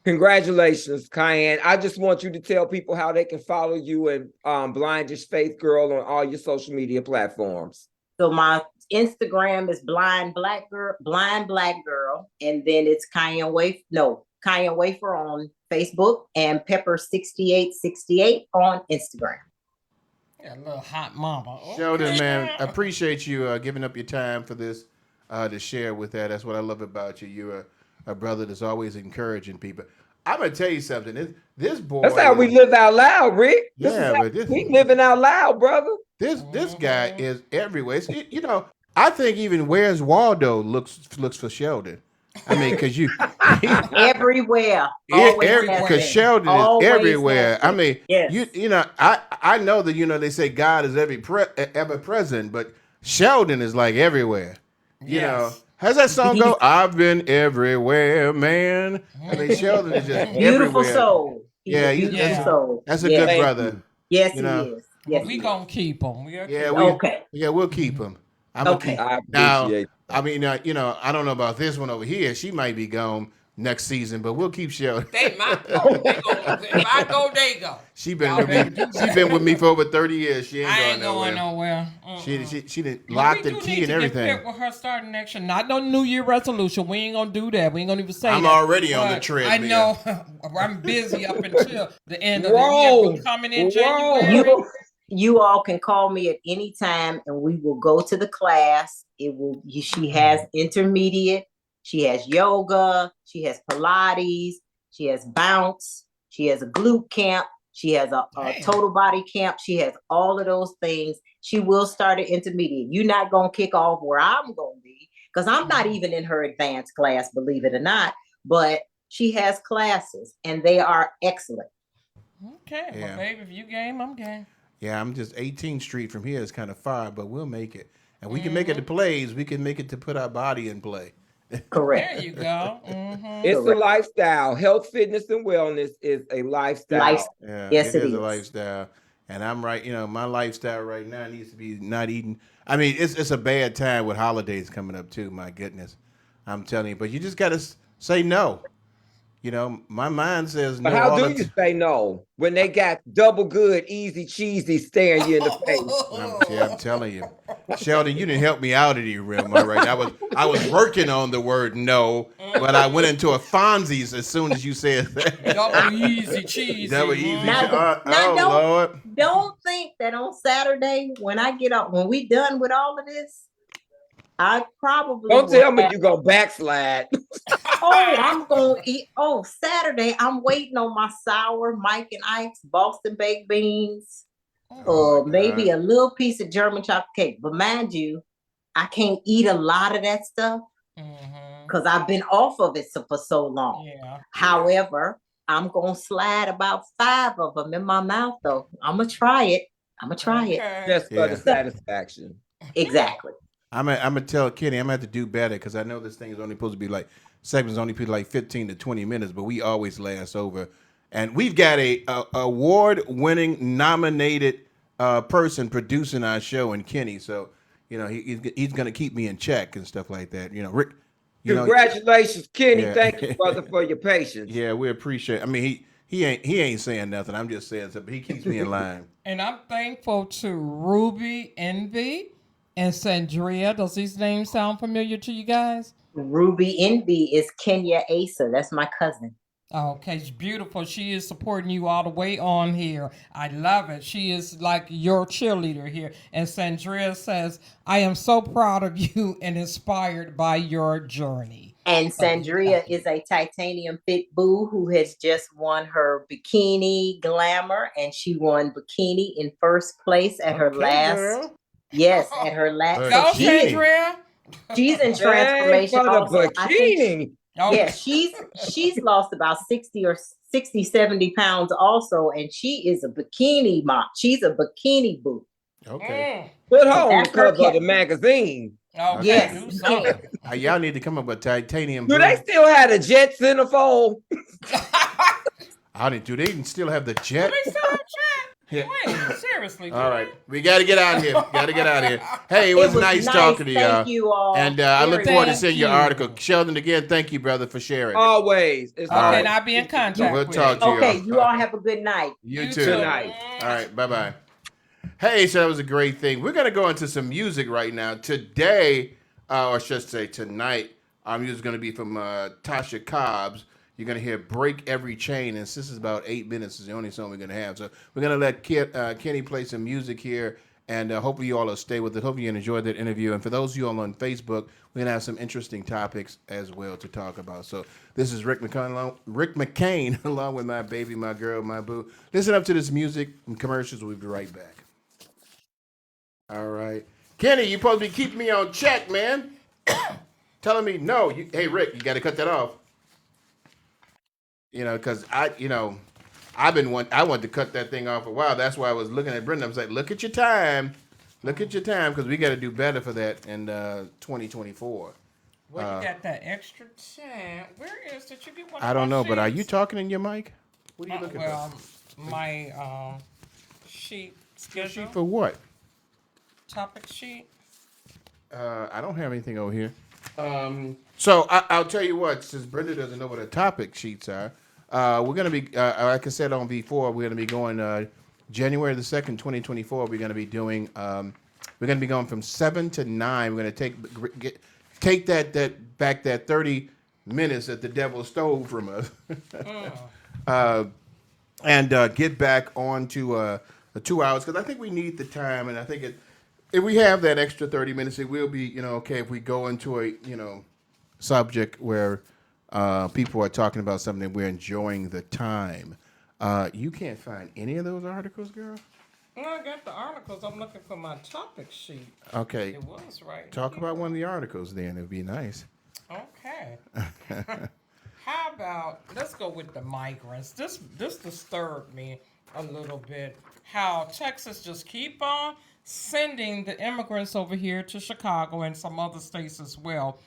Congratulations, Cayenne. I just want you to tell people how they can follow you and Blindish Faith Girl on all your social media platforms. So my Instagram is blind black girl, and then it's Cayenne Wafer on Facebook and Pepper6868 on Instagram. Yeah, little hot mama. Okay. Sheldon, man, appreciate you giving up your time for this to share with that. That's what I love about you. You're a brother that's always encouraging people. I'm gonna tell you something. This boy. That's how we live out loud, Rick. We living out loud, brother. This guy is everywhere. I think even Where's Waldo looks for Sheldon. I mean, because everywhere. Because Sheldon is everywhere. I mean, yes. I know that they say God is ever present, but Sheldon is like everywhere. You know, how's that song go? I've been everywhere, man. I mean, Sheldon is just beautiful everywhere. soul. Beautiful soul. That's a good brother. Yes, he is. Yes, we gonna keep him. We'll keep him. Okay. I appreciate. I mean, I don't know about this one over here. She might be gone next season, but we'll keep Sheldon. They might go. If I go, they go. She been with me for over 30 years. She ain't going nowhere. She didn't lock the key and everything. Get fit with her starting next year. Not no New Year resolution. We ain't gonna do that. We ain't gonna even say I'm that. already on the treadmill. I know. I'm busy up until the end of the year. We're coming in January. You all can call me at any time, and we will go to the class. She has intermediate. She has yoga. She has Pilates. She has bounce. She has a glute camp. She has a total body camp. She has all of those things. She will start at intermediate. You're not going to kick off where I'm going to be, because I'm not even in her advanced class, believe it or not. But she has classes, and they are excellent. Okay. Yeah. Well, baby, if you game, I'm game. Yeah, I'm just 18th Street from here is kind of far, but we'll make it. And we can make it to plays. We can make it to put our body in play. Correct. There you go. It's a lifestyle. Health, fitness, and wellness is a lifestyle. Yeah, yes, it is a lifestyle. And I'm right. My lifestyle right now needs to be not eating. I mean, it's a bad time with holidays coming up too. My goodness, I'm telling you. But you just gotta say no. My mind says no. But how do you say no when they got double good, easy, cheesy staring you in the face? I'm telling you, Sheldon, you didn't help me out of the realm. All right, I was working on the word no, but I went into a Fonzie's as soon as you said that. Double easy, cheesy. Double easy. Lord. Don't think that on Saturday when I get up, when we done with all of this, I probably don't tell me you're gonna backslide. I'm gonna eat. Saturday, I'm waiting on my sour Mike and Ike's Boston baked beans, maybe a little piece of German chocolate cake. But mind you, I can't eat a lot of that stuff because I've been off of it for so long. Yeah. However, I'm gonna slide about 5 of them in my mouth, though. I'm gonna try it. Just for the satisfaction. Exactly. I'm gonna tell Kenny I'm gonna have to do better, because I know this thing is only supposed to be like segments only be like 15 to 20 minutes, but we always last over. And we've got a award-winning nominated person producing our show in Kenny, so he's gonna keep me in check and stuff like that. Rick. Congratulations, Kenny. Thank you, brother, for your patience. Yeah, we appreciate it. I mean, he ain't saying nothing. I'm just saying something. He keeps me in line. And I'm thankful to Ruby Envy and Sandria. Does these names sound familiar to you guys? Ruby Envy is Kenya Asa. That's my cousin. Okay, she's beautiful. She is supporting you all the way on here. I love it. She is like your cheerleader here. And Sandria says, I am so proud of you and inspired by your journey. And Sandria is a titanium fit boo who has just won her bikini glamour, and she won bikini in first place at her last. Girl. Yes, at her last. Go, Bikini. Sandria. She's in transformation Hey, for the also. I think bikini. yeah, she's lost about 60, 70 pounds also, and she is a bikini mom. She's a bikini boo. Okay. Put her on the That's her cover of the cat. magazine. Okay, Yes. do something. Y'all need to come up with titanium. Do blue. they still have the jet centerfold? Do they even still have the jet? They still have chat? Yeah. Wait, seriously. All right, we got to get out of here. Hey, it was nice talking to y'all. Thank you all. And I look forward to Thank seeing your you. article. Sheldon, again, thank you, brother, for sharing. Always. It's Okay, All right. and I'll be in contact We'll with talk to you. Okay, you all have a good night. You You too. too. Good night. All right, bye-bye. Hey, so that was a great thing. We're going to go into some music right now. Today, or I should say tonight, our music is going to be from Tasha Cobbs. You're going to hear Break Every Chain, and this is about 8 minutes. It's the only song we're going to have. So we're going to let Kenny play some music here, and hopefully you all will stay with it. Hopefully you enjoyed that interview. And for those of you all on Facebook, we're going to have some interesting topics as well to talk about. So this is Rick McCain along with my baby, my girl, my boo. Listen up to this music and commercials. We'll be right back. All right. Kenny, you're supposed to be keeping me on check, man. Telling me no. Hey, Rick, you got to cut that off. Because I want to cut that thing off a while. That's why I was looking at Brenda. I was like, look at your time. Look at your time, because we got to do better for that in 2024. Well, you got that extra time. Where is it? You get one of I don't my know, but are you sheets? talking in your mic? What are you looking My sheet for? schedule, For what? topic sheet. I don't have anything over here. So I'll tell you what, since Brenda doesn't know what the topic sheets are, we're going to be, like I said on before, we're going to be going January the 2nd, 2024. We're going to be doing, we're going to be going from 7 to 9. We're going to take that back that 30 minutes that the devil stole from us. And get back onto the 2 hours, because I think we need the time, and I think if we have that extra 30 minutes, it will be, okay if we go into a, subject where people are talking about something and we're enjoying the time. You can't find any of those articles, girl? No, I got the articles. I'm looking for my topic sheet. Okay. It was right. Talk about one of the articles then. It would be nice. Okay. How about, let's go with the migrants. This disturbed me a little bit. How Texas just keep on sending the immigrants over here to Chicago and some other states as well.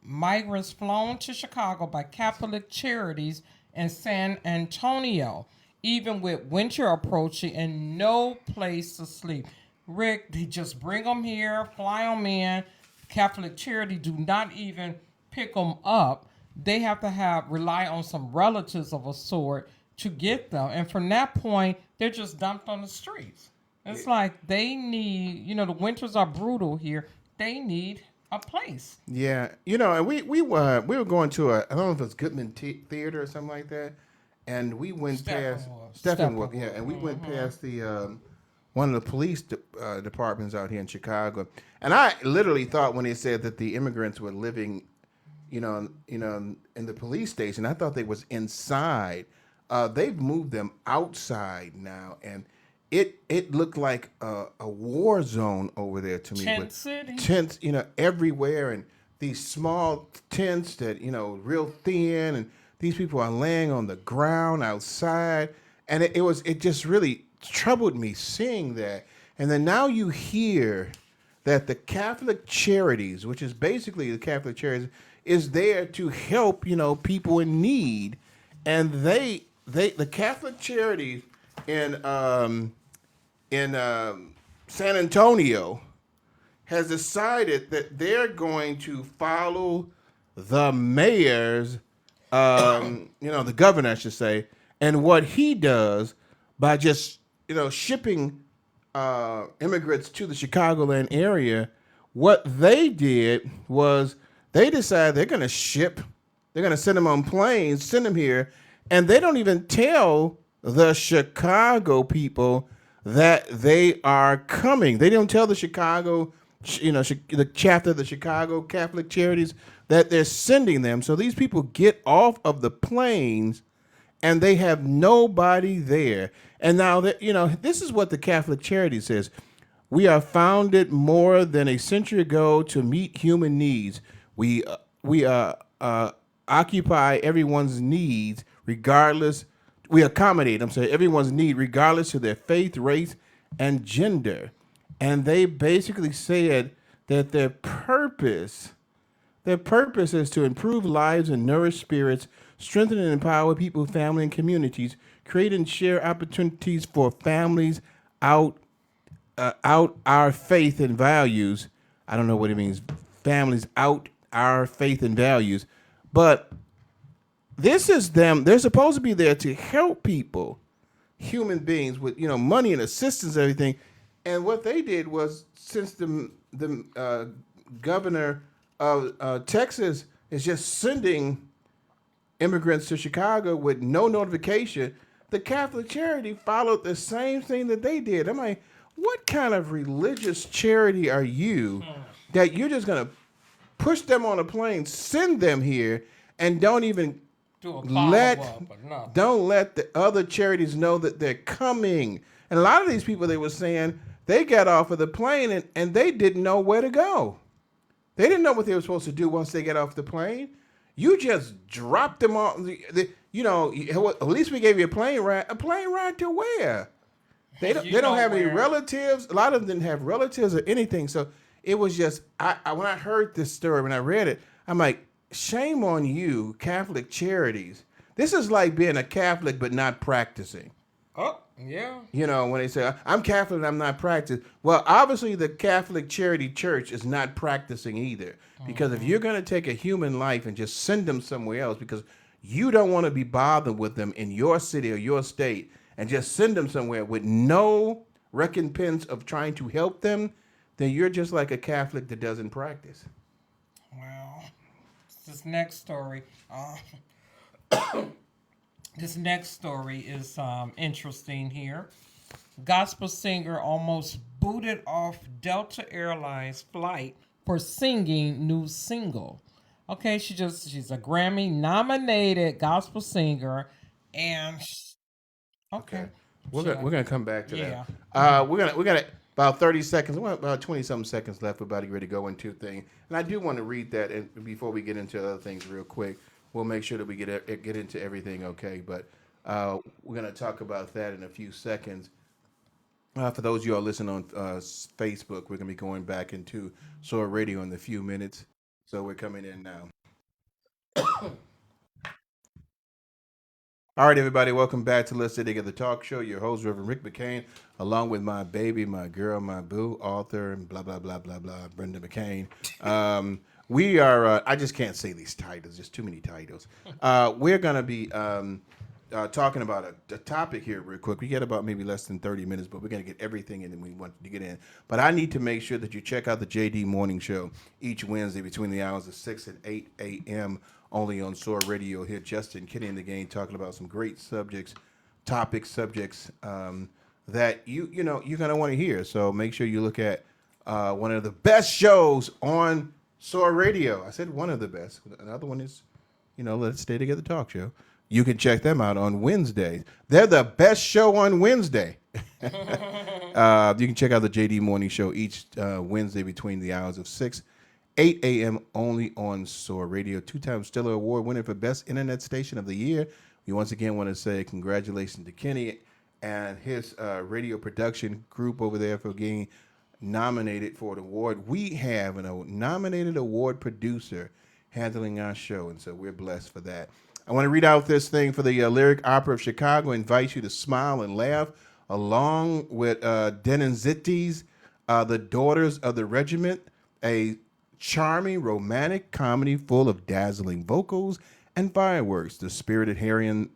Migrants flown to Chicago by Catholic Charities in San Antonio, even with winter approaching and no place to sleep. Rick, they just bring them here, fly them in. Catholic Charity do not even pick them up. They have to rely on some relatives of a sort to get them. And from that point, they're just dumped on the streets. It's like they need, the winters are brutal here. They need a place. Yeah. And we were going to I don't know if it was Goodman Theater or something like that. And we went past Steppenwolf, yeah. And we went past the one of the police departments out here in Chicago. And I literally thought when they said that the immigrants were living, in the police station, I thought they was inside. They've moved them outside now, and it looked like a war zone over there to me. Tent city. Tents, everywhere, and these small tents that, real thin, and these people are laying on the ground outside, and it just really troubled me seeing that. And then now you hear that the Catholic Charities, which is basically the Catholic Charities, is there to help, people in need, and the Catholic Charities in San Antonio has decided that they're going to follow the mayor's, the governor, I should say, and what he does by just, shipping immigrants to the Chicagoland area. What they did was they decided they're going to send them on planes, send them here, And they don't even tell the Chicago people that they are coming. They don't tell the Chicago, the chapter of the Chicago Catholic Charities that they're sending them. So these people get off of the planes and they have nobody there. And now that this is what the Catholic Charity says. We are founded more than a century ago to meet human needs. We occupy everyone's needs regardless. We accommodate, everyone's need regardless of their faith, race, and gender. And they basically said that their purpose is to improve lives and nourish spirits, strengthen and empower people, family, and communities, create and share opportunities for families out our faith and values. I don't know what it means. Families out our faith and values, but this is them. They're supposed to be there to help people, human beings, with money and assistance and everything. And what they did was, since the governor of Texas is just sending immigrants to Chicago with no notification, the Catholic Charity followed the same thing that they did. I'm like, what kind of religious charity are you that you're just going to push them on a plane, send them here, and don't even don't let the other charities know that they're coming? And a lot of these people, they were saying they got off of the plane and they didn't know where to go. They didn't know what they were supposed to do once they get off the plane. You just dropped them off. At least we gave you a plane ride. A plane ride to where? They don't have any relatives. A lot of them didn't have relatives or anything. So it was just, when I heard this story, when I read it, I'm like, shame on you, Catholic Charities. This is like being a Catholic but not practicing. Oh, yeah. When they say, I'm Catholic and I'm not practicing. Well, obviously the Catholic Charity Church is not practicing either. Because if you're going to take a human life and just send them somewhere else because you don't want to be bothered with them in your city or your state, and just send them somewhere with no recompense of trying to help them, then you're just like a Catholic that doesn't practice. Well, this next story. This next story is interesting here. Gospel singer almost booted off Delta Airlines flight for singing new single. Okay, she's a Grammy nominated gospel singer, and okay. We're gonna come back to Yeah. that. We're gonna about 30 seconds. We have about 20-something seconds left. We're about to get ready to go into thing, and I do want to read that. And before we get into other things, real quick, we'll make sure that we get into everything okay. But we're gonna talk about that in a few seconds. For those of you all listening on Facebook, we're gonna be going back into Soar Radio in a few minutes. So we're coming in now. All right, everybody, welcome back to Let's Stay Together Talk Show. Your host, Reverend Rick McCain, along with my baby, my girl, my boo, author, and blah, blah, blah, blah, blah, Brenda McCain. We are, I just can't say these titles, just too many titles. We're going to be talking about a topic here real quick. We get about maybe less than 30 minutes, but we're going to get everything in that we want to get in. But I need to make sure that you check out the JD Morning Show each Wednesday between the hours of 6 and 8 a.m., only on Soar Radio. Here, Justin, Kenny, and the gang talking about some great subjects that you're gonna want to hear. So make sure you look at one of the best shows on Soar Radio. I said one of the best. Another one is, Let's Stay Together Talk Show. You can check them out on Wednesdays. They're the best show on Wednesday. You can check out the JD Morning Show each Wednesday between the hours of 8 a.m. only on Soar Radio. 2-time Stellar Award winner for Best Internet Station of the Year. We once again want to say congratulations to Kenny and his radio production group over there for getting nominated for an award. We have a nominated award producer handling our show, and so we're blessed for that. I want to read out this thing for the Lyric Opera of Chicago. Invite you to smile and laugh along with Denizitti's The Daughters of the Regiment, a charming romantic comedy full of dazzling vocals and fireworks. The spirited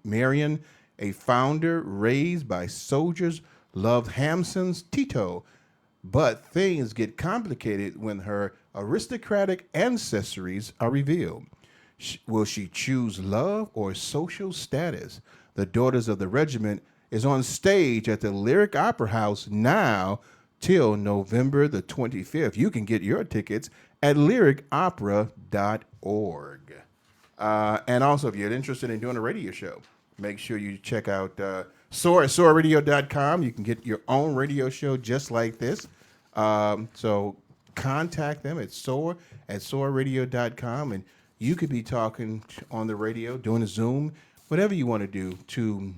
Marion, a founder raised by soldiers, loved Hampson's Tito, but things get complicated when her aristocratic ancestries are revealed. Will she choose love or social status? The Daughters of the Regiment is on stage at the Lyric Opera House now till November the 25th. You can get your tickets at lyricopera.org. And also, if you're interested in doing a radio show, make sure you check out Soar at soarradio.com. You can get your own radio show just like this. So contact them at soar at soarradio.com, and you could be talking on the radio, doing a Zoom, whatever you want to do to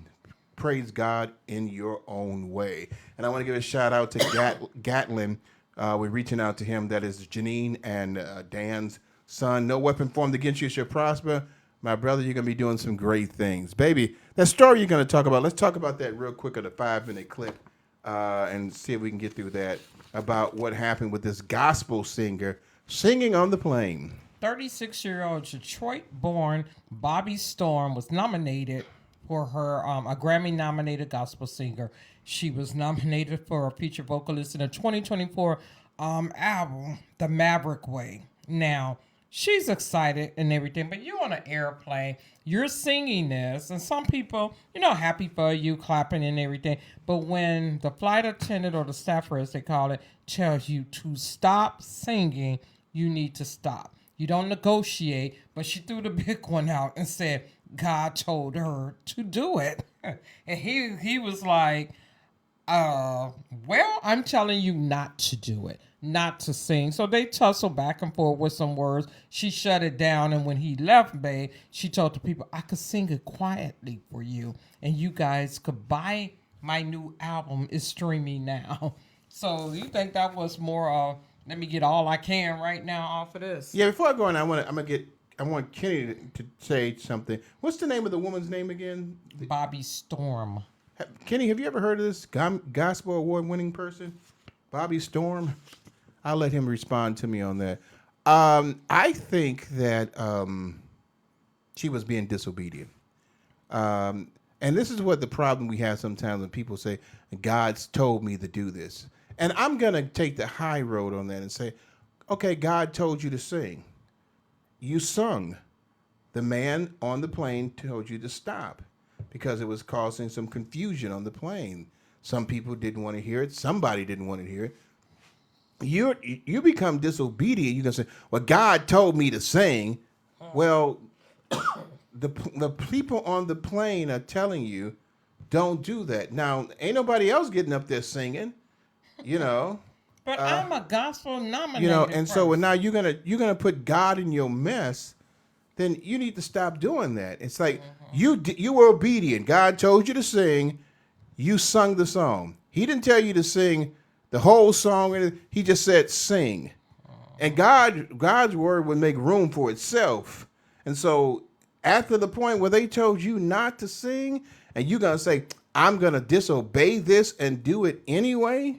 praise God in your own way. And I want to give a shout out to Gatlin. We're reaching out to him. That is Janine and Dan's son. No weapon formed against you shall prosper. My brother, you're going to be doing some great things. Baby, that story you're going to talk about, let's talk about that real quick at a 5-minute clip and see if we can get through that, about what happened with this gospel singer singing on the plane. 36-year-old Detroit-born Bobby Storm was nominated for her a Grammy-nominated gospel singer. She was nominated for a featured vocalist in the 2024 album, The Maverick Way. Now, she's excited and everything, but you're on an airplane, you're singing this, and some people, happy for you, clapping and everything. But when the flight attendant or the staffer, as they call it, tells you to stop singing, you need to stop. You don't negotiate, but she threw the big one out and said God told her to do it. And he was like, well, I'm telling you not to do it, not to sing. So they tussle back and forth with some words. She shut it down, and when he left, babe, she told the people, I could sing it quietly for you, and you guys could buy my new album. It's streaming now. So you think that was more let me get all I can right now off of this? Yeah, before I go on, I want Kenny to say something. What's the name of the woman's name again? Bobby Storm. Kenny, have you ever heard of this gospel award-winning person, Bobby Storm? I'll let him respond to me on that. I think that she was being disobedient. And this is what the problem we have sometimes when people say, God's told me to do this. And I'm going to take the high road on that and say, okay, God told you to sing. You sung. The man on the plane told you to stop because it was causing some confusion on the plane. Some people didn't want to hear it. Somebody didn't want to hear it. You become disobedient. You're going to say, well, God told me to sing. Well, the people on the plane are telling you, don't do that. Now, ain't nobody else getting up there singing, But I'm a gospel nominated and person. so now you're gonna put God in your mess. Then you need to stop doing that. It's like you were obedient. God told you to sing. You sung the song. He didn't tell you to sing the whole song. He just said sing. And God's word would make room for itself. And so after the point where they told you not to sing, and you're gonna say, I'm gonna disobey this and do it anyway.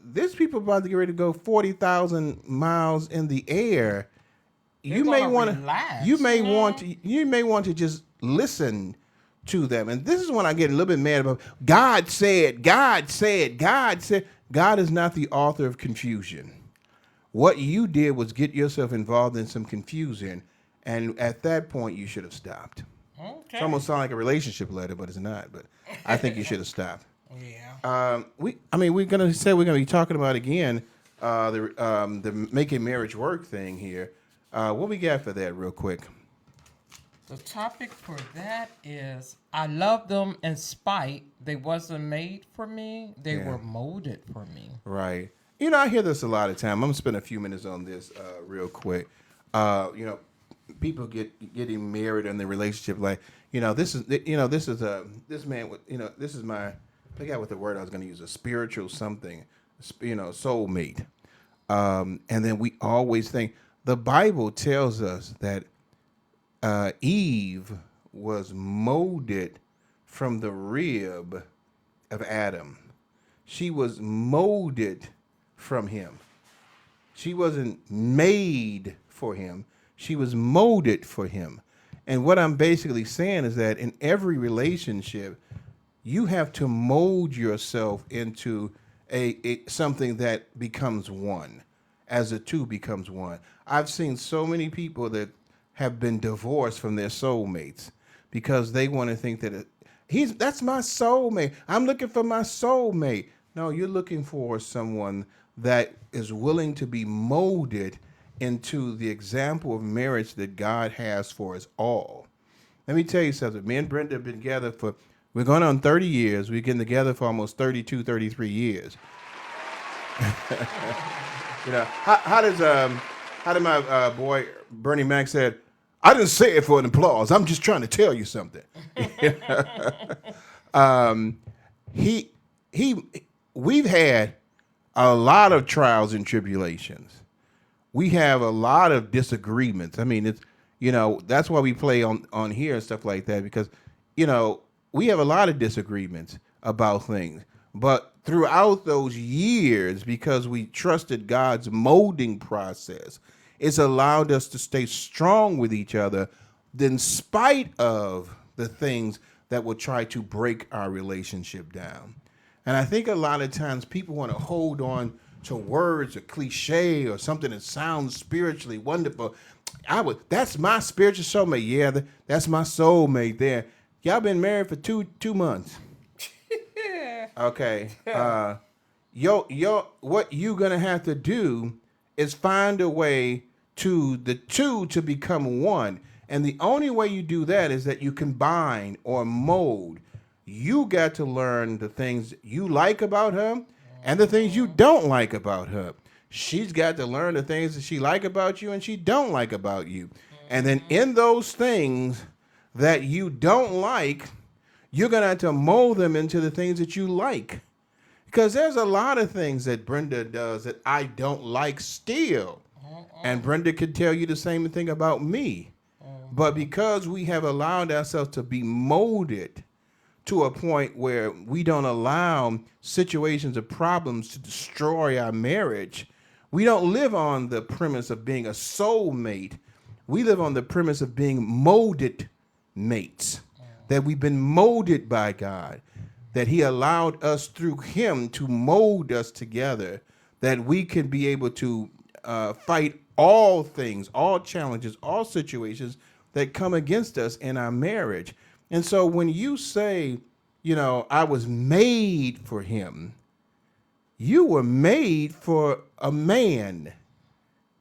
This people about to get ready to go 40,000 miles in the air. You may want to just listen to them. And this is when I get a little bit mad about God said. God is not the author of confusion. What you did was get yourself involved in some confusion, and at that point you should have stopped. Okay. It's almost sound like a relationship letter, but it's not. But I think you should have stopped. Yeah. We're gonna be talking about again the making marriage work thing here. What we got for that, real quick? The topic for that is I love them in spite they wasn't made for me. They were molded for me. Right. I hear this a lot of time. I'm gonna spend a few minutes on this real quick. People getting married in the relationship, like this man with this is my, I forgot what the word I was going to use, a spiritual something, soulmate. And then we always think the Bible tells us that Eve was molded from the rib of Adam. She was molded from him. She wasn't made for him. She was molded for him. And what I'm basically saying is that in every relationship, you have to mold yourself into a something that becomes one, as the two becomes one. I've seen so many people that have been divorced from their soulmates because they want to think that that's my soulmate. I'm looking for my soulmate. No, you're looking for someone that is willing to be molded into the example of marriage that God has for us all. Let me tell you something. Me and Brenda have been together we're going on 30 years. We've been together for almost 32, 33 years. You know, how did my boy Bernie Mac said, I didn't say it for an applause. I'm just trying to tell you something. he we've had a lot of trials and tribulations. We have a lot of disagreements. I mean, that's why we play on here and stuff like that, because, we have a lot of disagreements about things. But throughout those years, because we trusted God's molding process, it's allowed us to stay strong with each other in spite of the things that will try to break our relationship down. And I think a lot of times people want to hold on to words or cliche or something that sounds spiritually wonderful. That's my spiritual soulmate. Yeah, that's my soulmate there. Y'all been married for two months. Okay. What you gonna have to do is find a way to the two to become one. And the only way you do that is that you combine or mold. You got to learn the things you like about her and the things you don't like about her. She's got to learn the things that she like about you and she don't like about you. And then in those things that you don't like, you're going to have to mold them into the things that you like. Because there's a lot of things that Brenda does that I don't like still. And Brenda could tell you the same thing about me. But because we have allowed ourselves to be molded to a point where we don't allow situations or problems to destroy our marriage, we don't live on the premise of being a soulmate. We live on the premise of being molded mates, that we've been molded by God, that he allowed us through him to mold us together, that we can be able to fight all things, all challenges, all situations that come against us in our marriage. And so when you say, I was made for him, you were made for a man.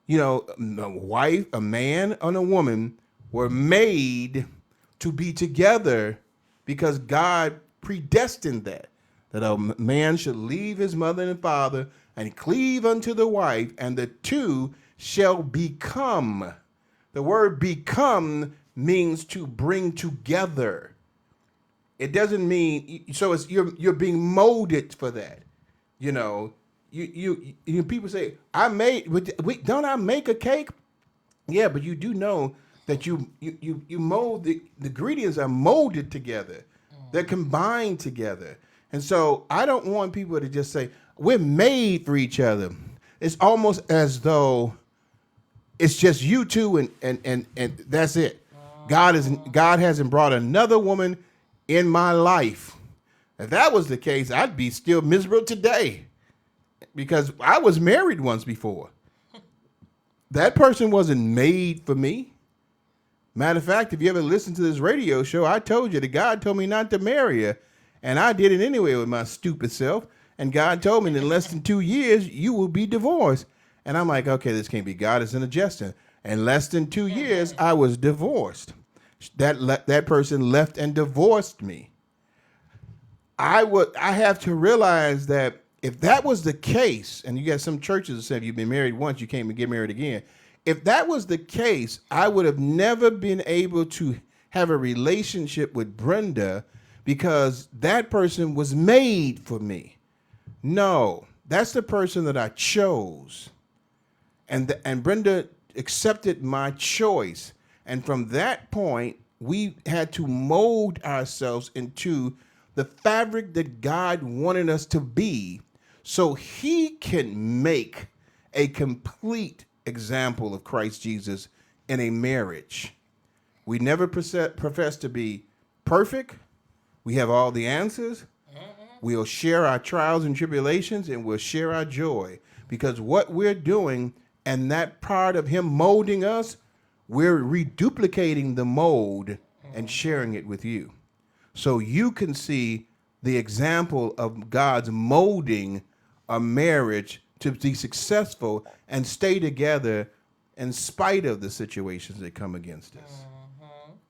A wife, a man, and a woman were made to be together because God predestined that a man should leave his mother and father and cleave unto the wife, and the two shall become. The word become means to bring together. It doesn't mean, so it's you're being molded for that. You people say, don't I make a cake? Yeah, but you do know that you mold the ingredients are molded together. They're combined together. And so I don't want people to just say, we're made for each other. It's almost as though it's just you two and that's it. God hasn't brought another woman in my life. If that was the case, I'd be still miserable today because I was married once before. That person wasn't made for me. Matter of fact, if you ever listen to this radio show, I told you that God told me not to marry her, and I did it anyway with my stupid self. And God told me in less than 2 years, you will be divorced. And I'm like, okay, this can't be. God is an adjuster. In less than 2 years, I was divorced. That person left and divorced me. I have to realize that if that was the case, and you got some churches that say if you've been married once, you can't get married again. If that was the case, I would have never been able to have a relationship with Brenda because that person was made for me. No, that's the person that I chose. And Brenda accepted my choice. And from that point, we had to mold ourselves into the fabric that God wanted us to be so he can make a complete example of Christ Jesus in a marriage. We never profess to be perfect. We have all the answers. We'll share our trials and tribulations and we'll share our joy because what we're doing and that part of him molding us, we're reduplicating the mold and sharing it with you. So you can see the example of God's molding a marriage to be successful and stay together in spite of the situations that come against us.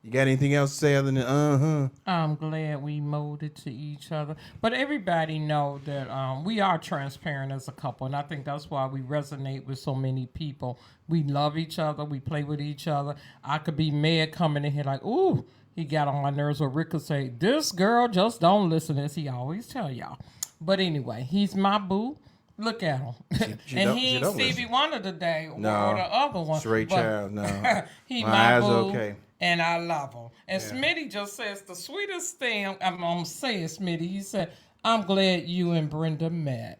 You got anything else to say other than I'm glad we molded to each other, but everybody know that we are transparent as a couple, and I think that's why we resonate with so many people. We love each other. We play with each other. I could be mad coming in here like, ooh, he got on my nerves. Or Rick could say, this girl just don't listen, as he always tell y'all. But anyway, he's my boo. Look at him. And he ain't Stevie Wonder today or the other one. Straight child, no. He My my eyes boo. okay. And I love him. And Smitty just says the sweetest thing. I'm going to say it, Smitty. He said, I'm glad you and Brenda met.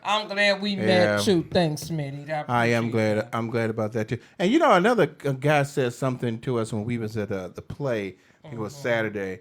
I'm glad we met too. Thanks, Smitty. I am glad. That. I'm glad about that too. And you know, another guy said something to us when we was at the play. I think it was Saturday,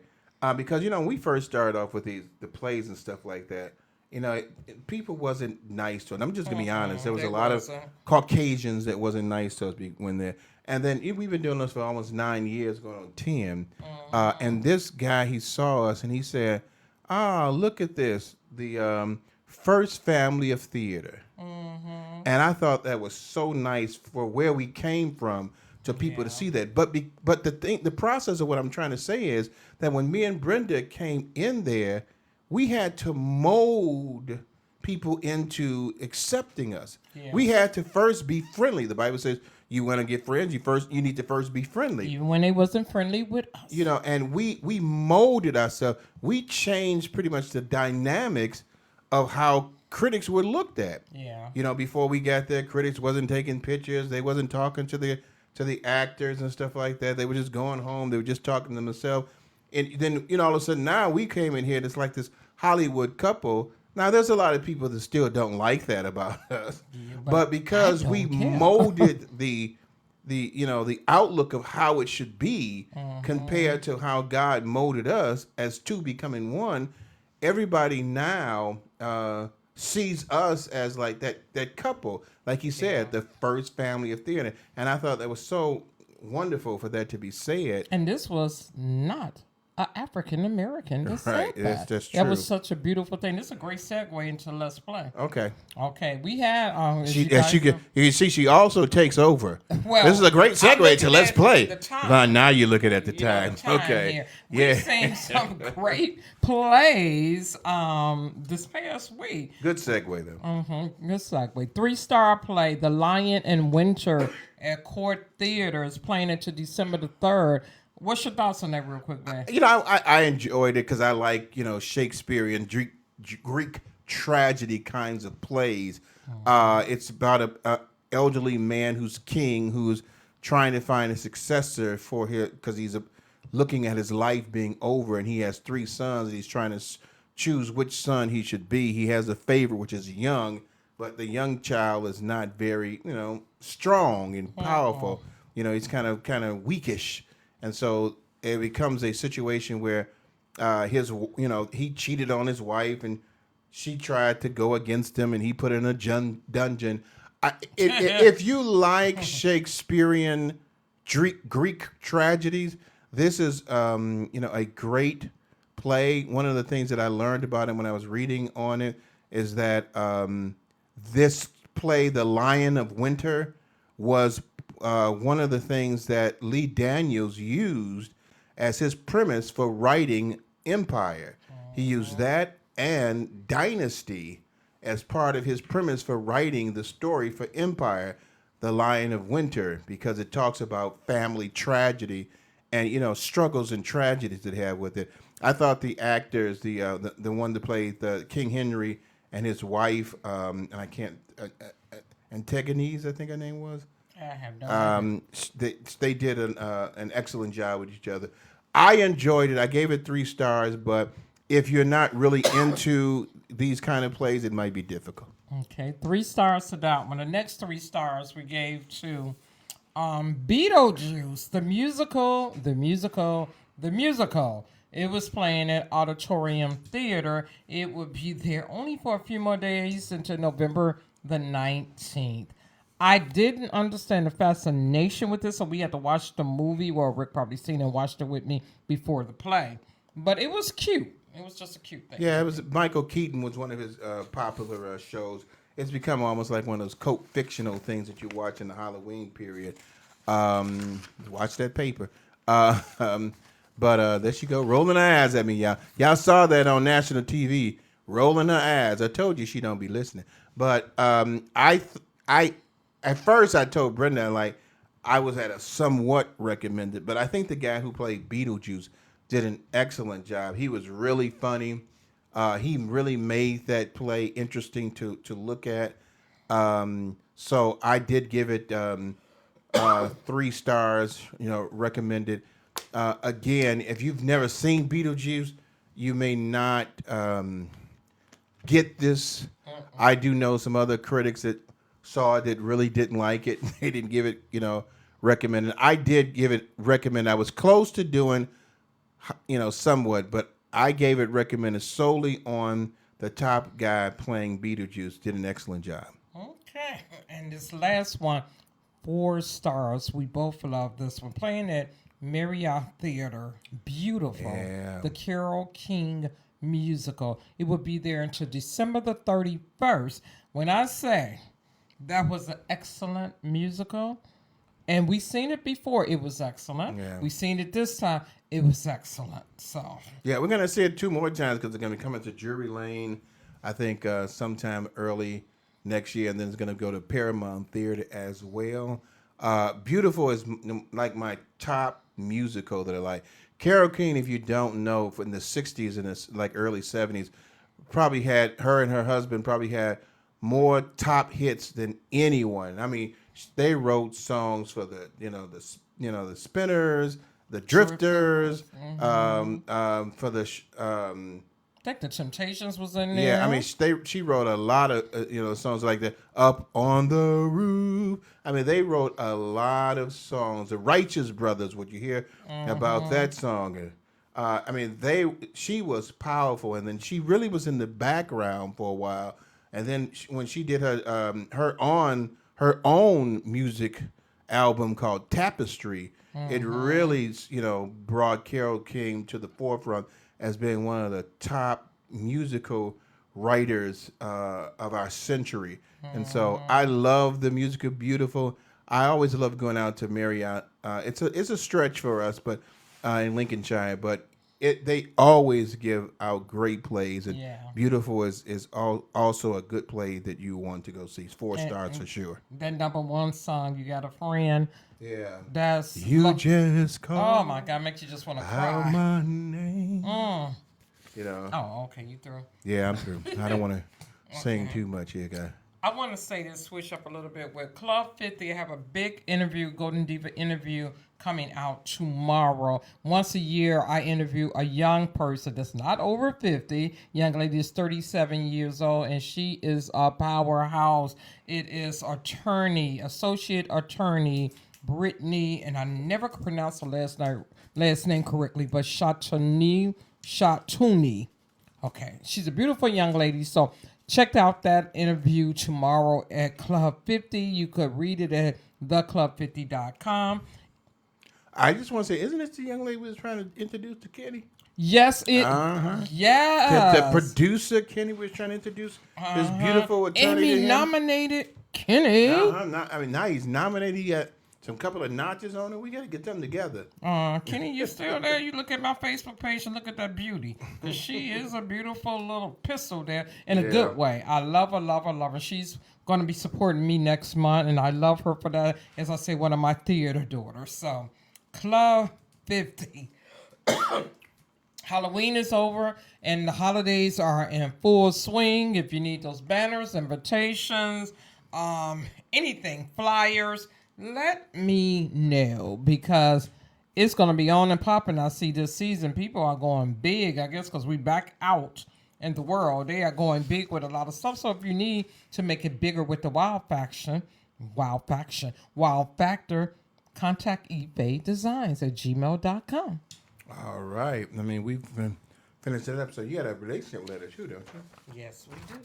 because you know when we first started off with the plays and stuff like that. You know, people wasn't nice to us. I'm just gonna be honest. There was a lot of Caucasians that wasn't nice to us when there. And then we've been doing this for almost 9 years, going on 10. And this guy, he saw us and he said, look at this, the first family of theater. And I thought that was so nice for where we came from to people to see that. But the process of what I'm trying to say is that when me and Brenda came in there, we had to mold people into accepting us. Yeah. We had to first be friendly. The Bible says you want to get friends, you need to first be friendly. Even when they wasn't friendly with us. You know, and we molded ourselves. We changed pretty much the dynamics of how critics were looked at. Yeah. You know, before we got there, critics wasn't taking pictures. They wasn't talking to the actors and stuff like that. They were just going home. They were just talking to themselves. And then, you know, all of a sudden now we came in here and it's like this Hollywood couple. Now, there's a lot of people that still don't like that about us. Yeah, but because we molded the outlook of how it should be compared to how God molded us as two becoming one, everybody now sees us as like that couple. Like you said, the first family of theater. And I thought that was so wonderful for that to be said. And this was not African American. Right, that's true. That was such a beautiful thing. This is a great segue into Let's Play. Okay. We had. You see, she also takes over. Well, this is a great segue to Let's Play. Now you're looking at the time. Okay. Here. We've seen some great plays this past week. Good segue though. Good segue. 3-star play, The Lion in Winter at Court Theater is playing into December the 3rd. What's your thoughts on that real quick, man? You know, I enjoyed it because I like, you know, Shakespearean Greek tragedy kinds of plays. It's about a elderly man who's king who's trying to find a successor for him because he's looking at his life being over, and he has 3 sons and he's trying to choose which son he should be. He has a favorite, which is young, but the young child is not very, you know, strong and powerful. You know, he's kind of weakish. And so it becomes a situation where he cheated on his wife and she tried to go against him and he put her in a dungeon. If you like Shakespearean Greek tragedies, this is a great play. One of the things that I learned about it when I was reading on it is that this play, The Lion of Winter, was one of the things that Lee Daniels used as his premise for writing Empire. He used that and Dynasty as part of his premise for writing the story for Empire, The Lion of Winter, because it talks about family tragedy and, you know, struggles and tragedies that have with it. I thought the actors, the one that played the King Henry and his wife, and I can't, Antigone's, I think her name was. I have no idea. They did an excellent job with each other. I enjoyed it. I gave it 3 stars, but if you're not really into these kind of plays, it might be difficult. Okay, 3 stars to that one. The next 3 stars we gave to Beetlejuice, the musical. It was playing at Auditorium Theater. It would be there only for a few more days until November the 19th. I didn't understand the fascination with this, so we had to watch the movie. Well, Rick probably seen it and watched it with me before the play. But it was cute. It was just a cute thing. Yeah, it was Michael Keaton was one of his popular shows. It's become almost like one of those cult fictional things that you watch in the Halloween period. Watch that paper. But there she go, rolling her eyes at me, y'all. Y'all saw that on national TV, rolling her eyes. I told you she don't be listening. But at first I told Brenda like I was at a somewhat recommended, but I think the guy who played Beetlejuice did an excellent job. He was really funny. He really made that play interesting to look at. So I did give it 3 stars. Recommended. Again, if you've never seen Beetlejuice, you may not get this. I do know some other critics that saw it that really didn't like it. They didn't give it, recommended. I did give it recommend. I was close to doing, somewhat, but I gave it recommended solely on the top guy playing Beetlejuice. Did an excellent job. Okay. And this last one, 4 stars. We both love this one. Playing at Marriott Theater. Beautiful. Yeah. The Carole King musical. It will be there until December the 31st. When I say that was an excellent musical, and we seen it before, it was excellent. Yeah. We seen it this time, it was excellent. So Yeah, we're gonna see it 2 more times because they're gonna be coming to Drury Lane, I think sometime early next year, and then it's gonna go to Paramount Theater as well. Beautiful is like my top musical that I like. Carole King, if you don't know, in the '60s and the early '70s, probably had her and her husband probably had more top hits than anyone. I mean, they wrote songs for the Spinners, the Drifters, for the I think the Temptations was in there. yeah. I mean, she wrote a lot of songs like that. Up on the Roof. I mean, they wrote a lot of songs. The Righteous Brothers. What you hear about that song? I mean, she was powerful, and then she really was in the background for a while. And then when she did her own music album called Tapestry, it really brought Carole King to the forefront as being one of the top musical writers of our century. And so I love the music of Beautiful. I always love going out to Marriott. It's a stretch for us, but in Lincolnshire, but they always give out great plays, and Yeah. Beautiful is also a good play that you want to go see. 4 stars for sure. That #1 song, You Got a Friend. Yeah. That's You just call oh my God, makes you just want to out cry. my name. Mm. Oh, okay, you through. yeah, I'm through. I don't want to sing too much here, guy. I want to say this, switch up a little bit. With Club 50, I have a big interview, Golden Diva interview, coming out tomorrow. Once a year, I interview a young person that's not over 50. Young lady is 37 years old, and she is a powerhouse. It is associate attorney, Brittany, and I never could pronounce her last name correctly, but Shatuni. Okay, she's a beautiful young lady. So check out that interview tomorrow at Club 50. You could read it at theclub50.com. I just want to say, isn't this the young lady we was trying to introduce to Kenny? Yes, yes. The producer Kenny was trying to introduce this beautiful attorney to Emmy him. nominated Kenny. Now he's nominated. He got some couple of notches on it. We got to get them together. Kenny, you still there? You look at my Facebook page and look at that beauty. 'Cause she is a beautiful little pistol there in a good way. I love her, love her, love her. She's going to be supporting me next month, and I love her for that. As I say, one of my theater daughters. So, Club 50. Halloween is over, and the holidays are in full swing. If you need those banners, invitations, anything, flyers, let me know, because it's going to be on and popping. I see this season people are going big, I guess, because we back out in the world. They are going big with a lot of stuff. So if you need to make it bigger with the Wow Factor, contact eBayDesigns@gmail.com. All right. I mean, we've been finished that up. So you had a relationship letter too, don't you? Yes, we do.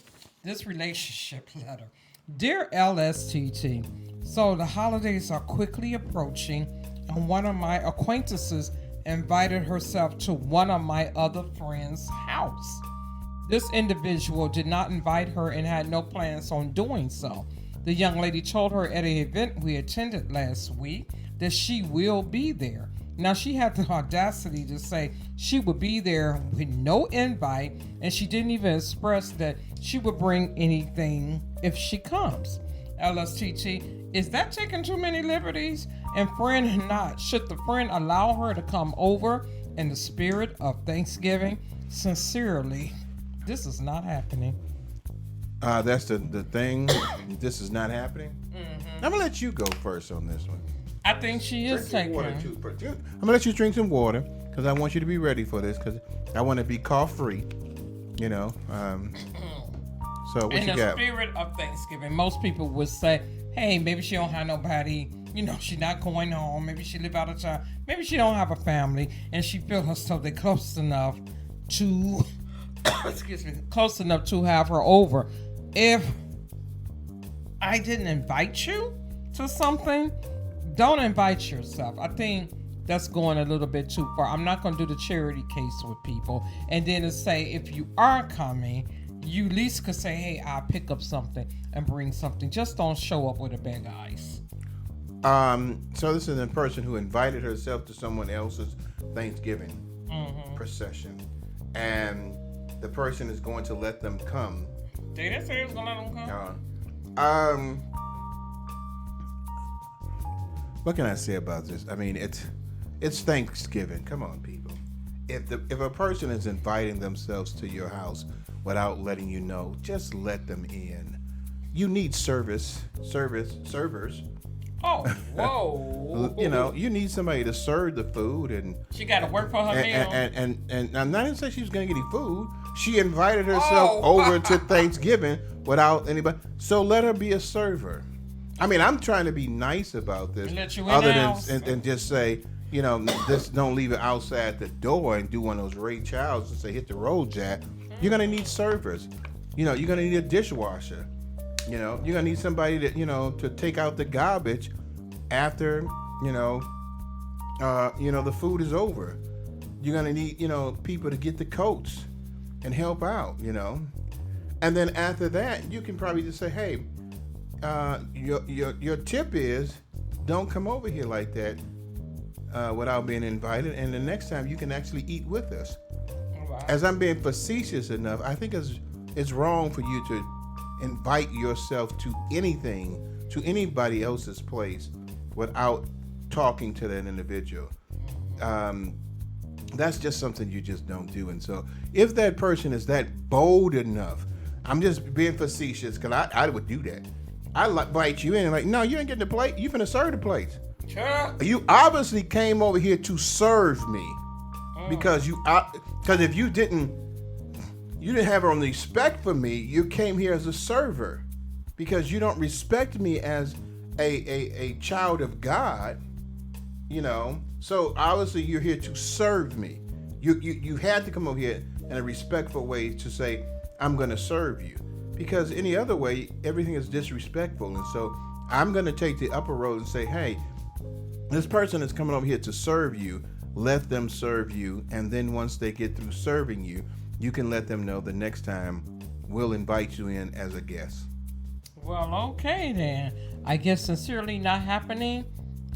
This relationship letter. Dear LSTT, so the holidays are quickly approaching, and one of my acquaintances invited herself to one of my other friends' house. This individual did not invite her and had no plans on doing so. The young lady told her at an event we attended last week that she will be there. Now, she had the audacity to say she would be there with no invite, and she didn't even express that she would bring anything if she comes. LSTT, is that taking too many liberties? And friend not, should the friend allow her to come over in the spirit of Thanksgiving? Sincerely, this is not happening. That's the thing. This is not happening. I'm gonna let you go first on this one. I think she is Drink some water taking. too. I'm gonna let you drink some water because I want you to be ready for this because I want to be cough free. You know. So what In you the got? spirit of Thanksgiving, most people would say, hey, maybe she don't have nobody, she's not going home, maybe she live out of town, maybe she don't have a family, and she feel herself they close enough to close enough to have her over. If I didn't invite you to something, don't invite yourself. I think that's going a little bit too far. I'm not going to do the charity case with people. And then to say, if you are coming, you at least could say, hey, I'll pick up something and bring something. Just don't show up with a bag of ice. So this is a person who invited herself to someone else's Thanksgiving procession, and the person is going to let them come. They didn't say it was going to let them come. What can I say about this? I mean, it's Thanksgiving. Come on, people. If a person is inviting themselves to your house without letting you know, just let them in. You need servers. Oh, whoa. You need somebody to serve the food, and She got to work for her meal. and I'm not even saying she was gonna get any food. She invited herself over to Thanksgiving without anybody. So let her be a server. I mean, I'm trying to be nice about this, Let you in other the house. than just say, this don't leave it outside the door and do one of those Ray Charles and say hit the road, Jack. You're gonna need servers. You're gonna need a dishwasher. You're gonna need somebody that to take out the garbage after the food is over. You're gonna need people to get the coats and help out. And then after that, you can probably just say, hey, your tip is don't come over here like that without being invited. And the next time you can actually eat with us. Wow. As I'm being facetious enough, I think it's wrong for you to invite yourself to anybody else's place without talking to that individual. That's just something you just don't do. And so if that person is that bold enough, I'm just being facetious because I would do that. I invite you in and no, you ain't getting the plate. You finna serve the plate. Sure. You obviously came over here to serve me because if you didn't have any respect for me. You came here as a server because you don't respect me as a child of God. So obviously you're here to serve me. You had to come over here in a respectful way to say I'm going to serve you, because any other way everything is disrespectful. And so I'm going to take the upper road and say, hey, this person is coming over here to serve you. Let them serve you, and then once they get through serving you, you can let them know the next time we'll invite you in as a guest. Well, okay then. I guess sincerely not happening.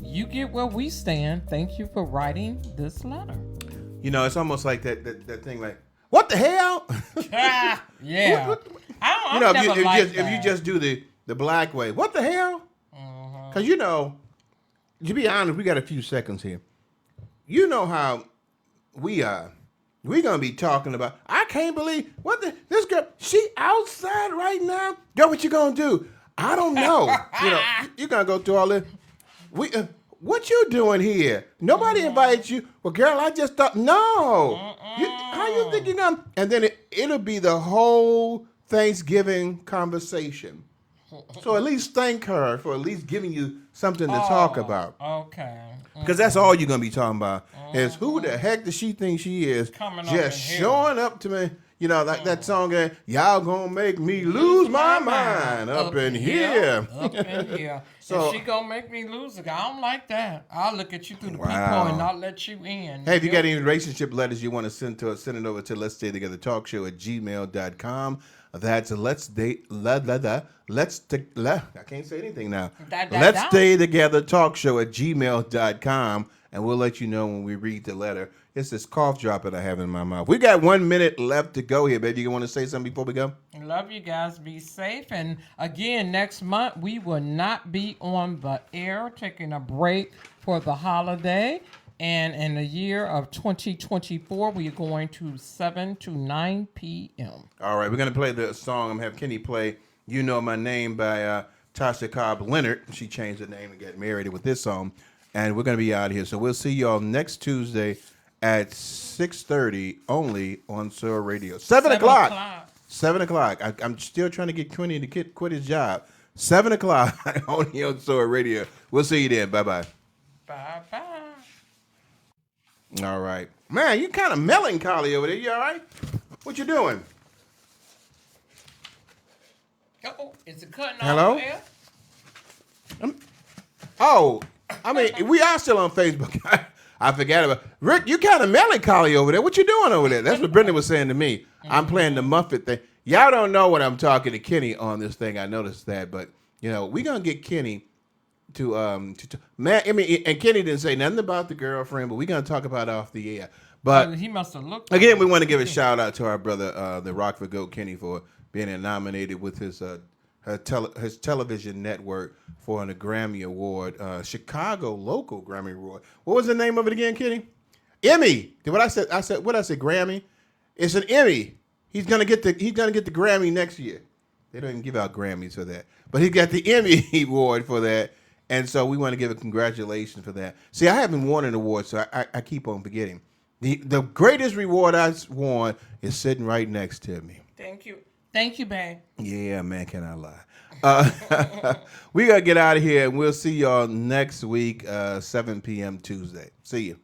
You get where we stand. Thank you for writing this letter. It's almost like that thing like, what the hell? Yeah. What? I don't never like if you just do the black way, what the hell? Because to be honest, we got a few seconds here. You know how we are. We're gonna be talking about. I can't believe this girl. She outside right now. Girl, what you gonna do? I don't know. You're gonna go through all this. What you doing here? Nobody invited you. Well, girl, I just thought no. How you think you're gonna? And then it'll be the whole Thanksgiving conversation. So at least thank her for at least giving you something to talk about. Okay. Because that's all you're going to be talking about is who the heck does she think she is Coming up just in here. showing up to me, You know, like that song, y'all gonna make me lose my mind up in here. Up in here. So- and she gonna make me lose it. I don't like that. I'll look at you through the Wow. peephole and not let you in. Hey, if you got any relationship letters you want to send to us, send it over to Let's Stay Together Talk Show at gmail.com. That's let's date I can't say anything now. Let's Stay Together Talk Show at gmail.com, and we'll let you know when we read the letter. It's this cough drop that I have in my mouth. We got 1 minute left to go here, baby. You want to say something before we go? Love you guys. Be safe. And again, next month we will not be on the air, taking a break for the holiday. And in the year of 2024, we are going to 7 to 9 p.m. All right, we're going to play the song. I'm going to have Kenny play You Know My Name by Tasha Cobb Leonard. She changed her name and got married with this song. And we're going to be out here. So we'll see y'all next Tuesday at 6:30 only on Soul Radio. 7 o'clock. 7 o'clock. I'm still trying to get Kenny to quit his job. 7 o'clock only on Soul Radio. We'll see you then. Bye-bye. Bye-bye. All right. Man, you kind of melancholy over there. You all right? What you doing? Uh-oh, is it cutting Hello? off there? Oh, I mean, we are still on Facebook. I forgot about Rick. You kind of melancholy over there. What you doing over there? That's what Brenda was saying to me. I'm playing the Muppet thing. Y'all don't know when I'm talking to Kenny on this thing. I noticed that, but you know, we gonna get Kenny to man. I mean, and Kenny didn't say nothing about the girlfriend, but we gonna talk about it off the air. But He must have looked. again, we want to give a shout out to our brother, the Rockford Goat Kenny, for being nominated with his television network for a Grammy Award, Chicago local Grammy Award. What was the name of it again, Kenny? Emmy. What I said? What I said? Grammy. It's an Emmy. He's gonna get the Grammy next year. They don't even give out Grammys for that, but he got the Emmy Award for that, and so we want to give a congratulations for that. See, I haven't won an award, so I keep on forgetting. The greatest reward I've won is sitting right next to me. Thank you. Thank you, babe. Yeah, man, can I lie? We got to get out of here, and we'll see y'all next week, 7 p.m. Tuesday. See you.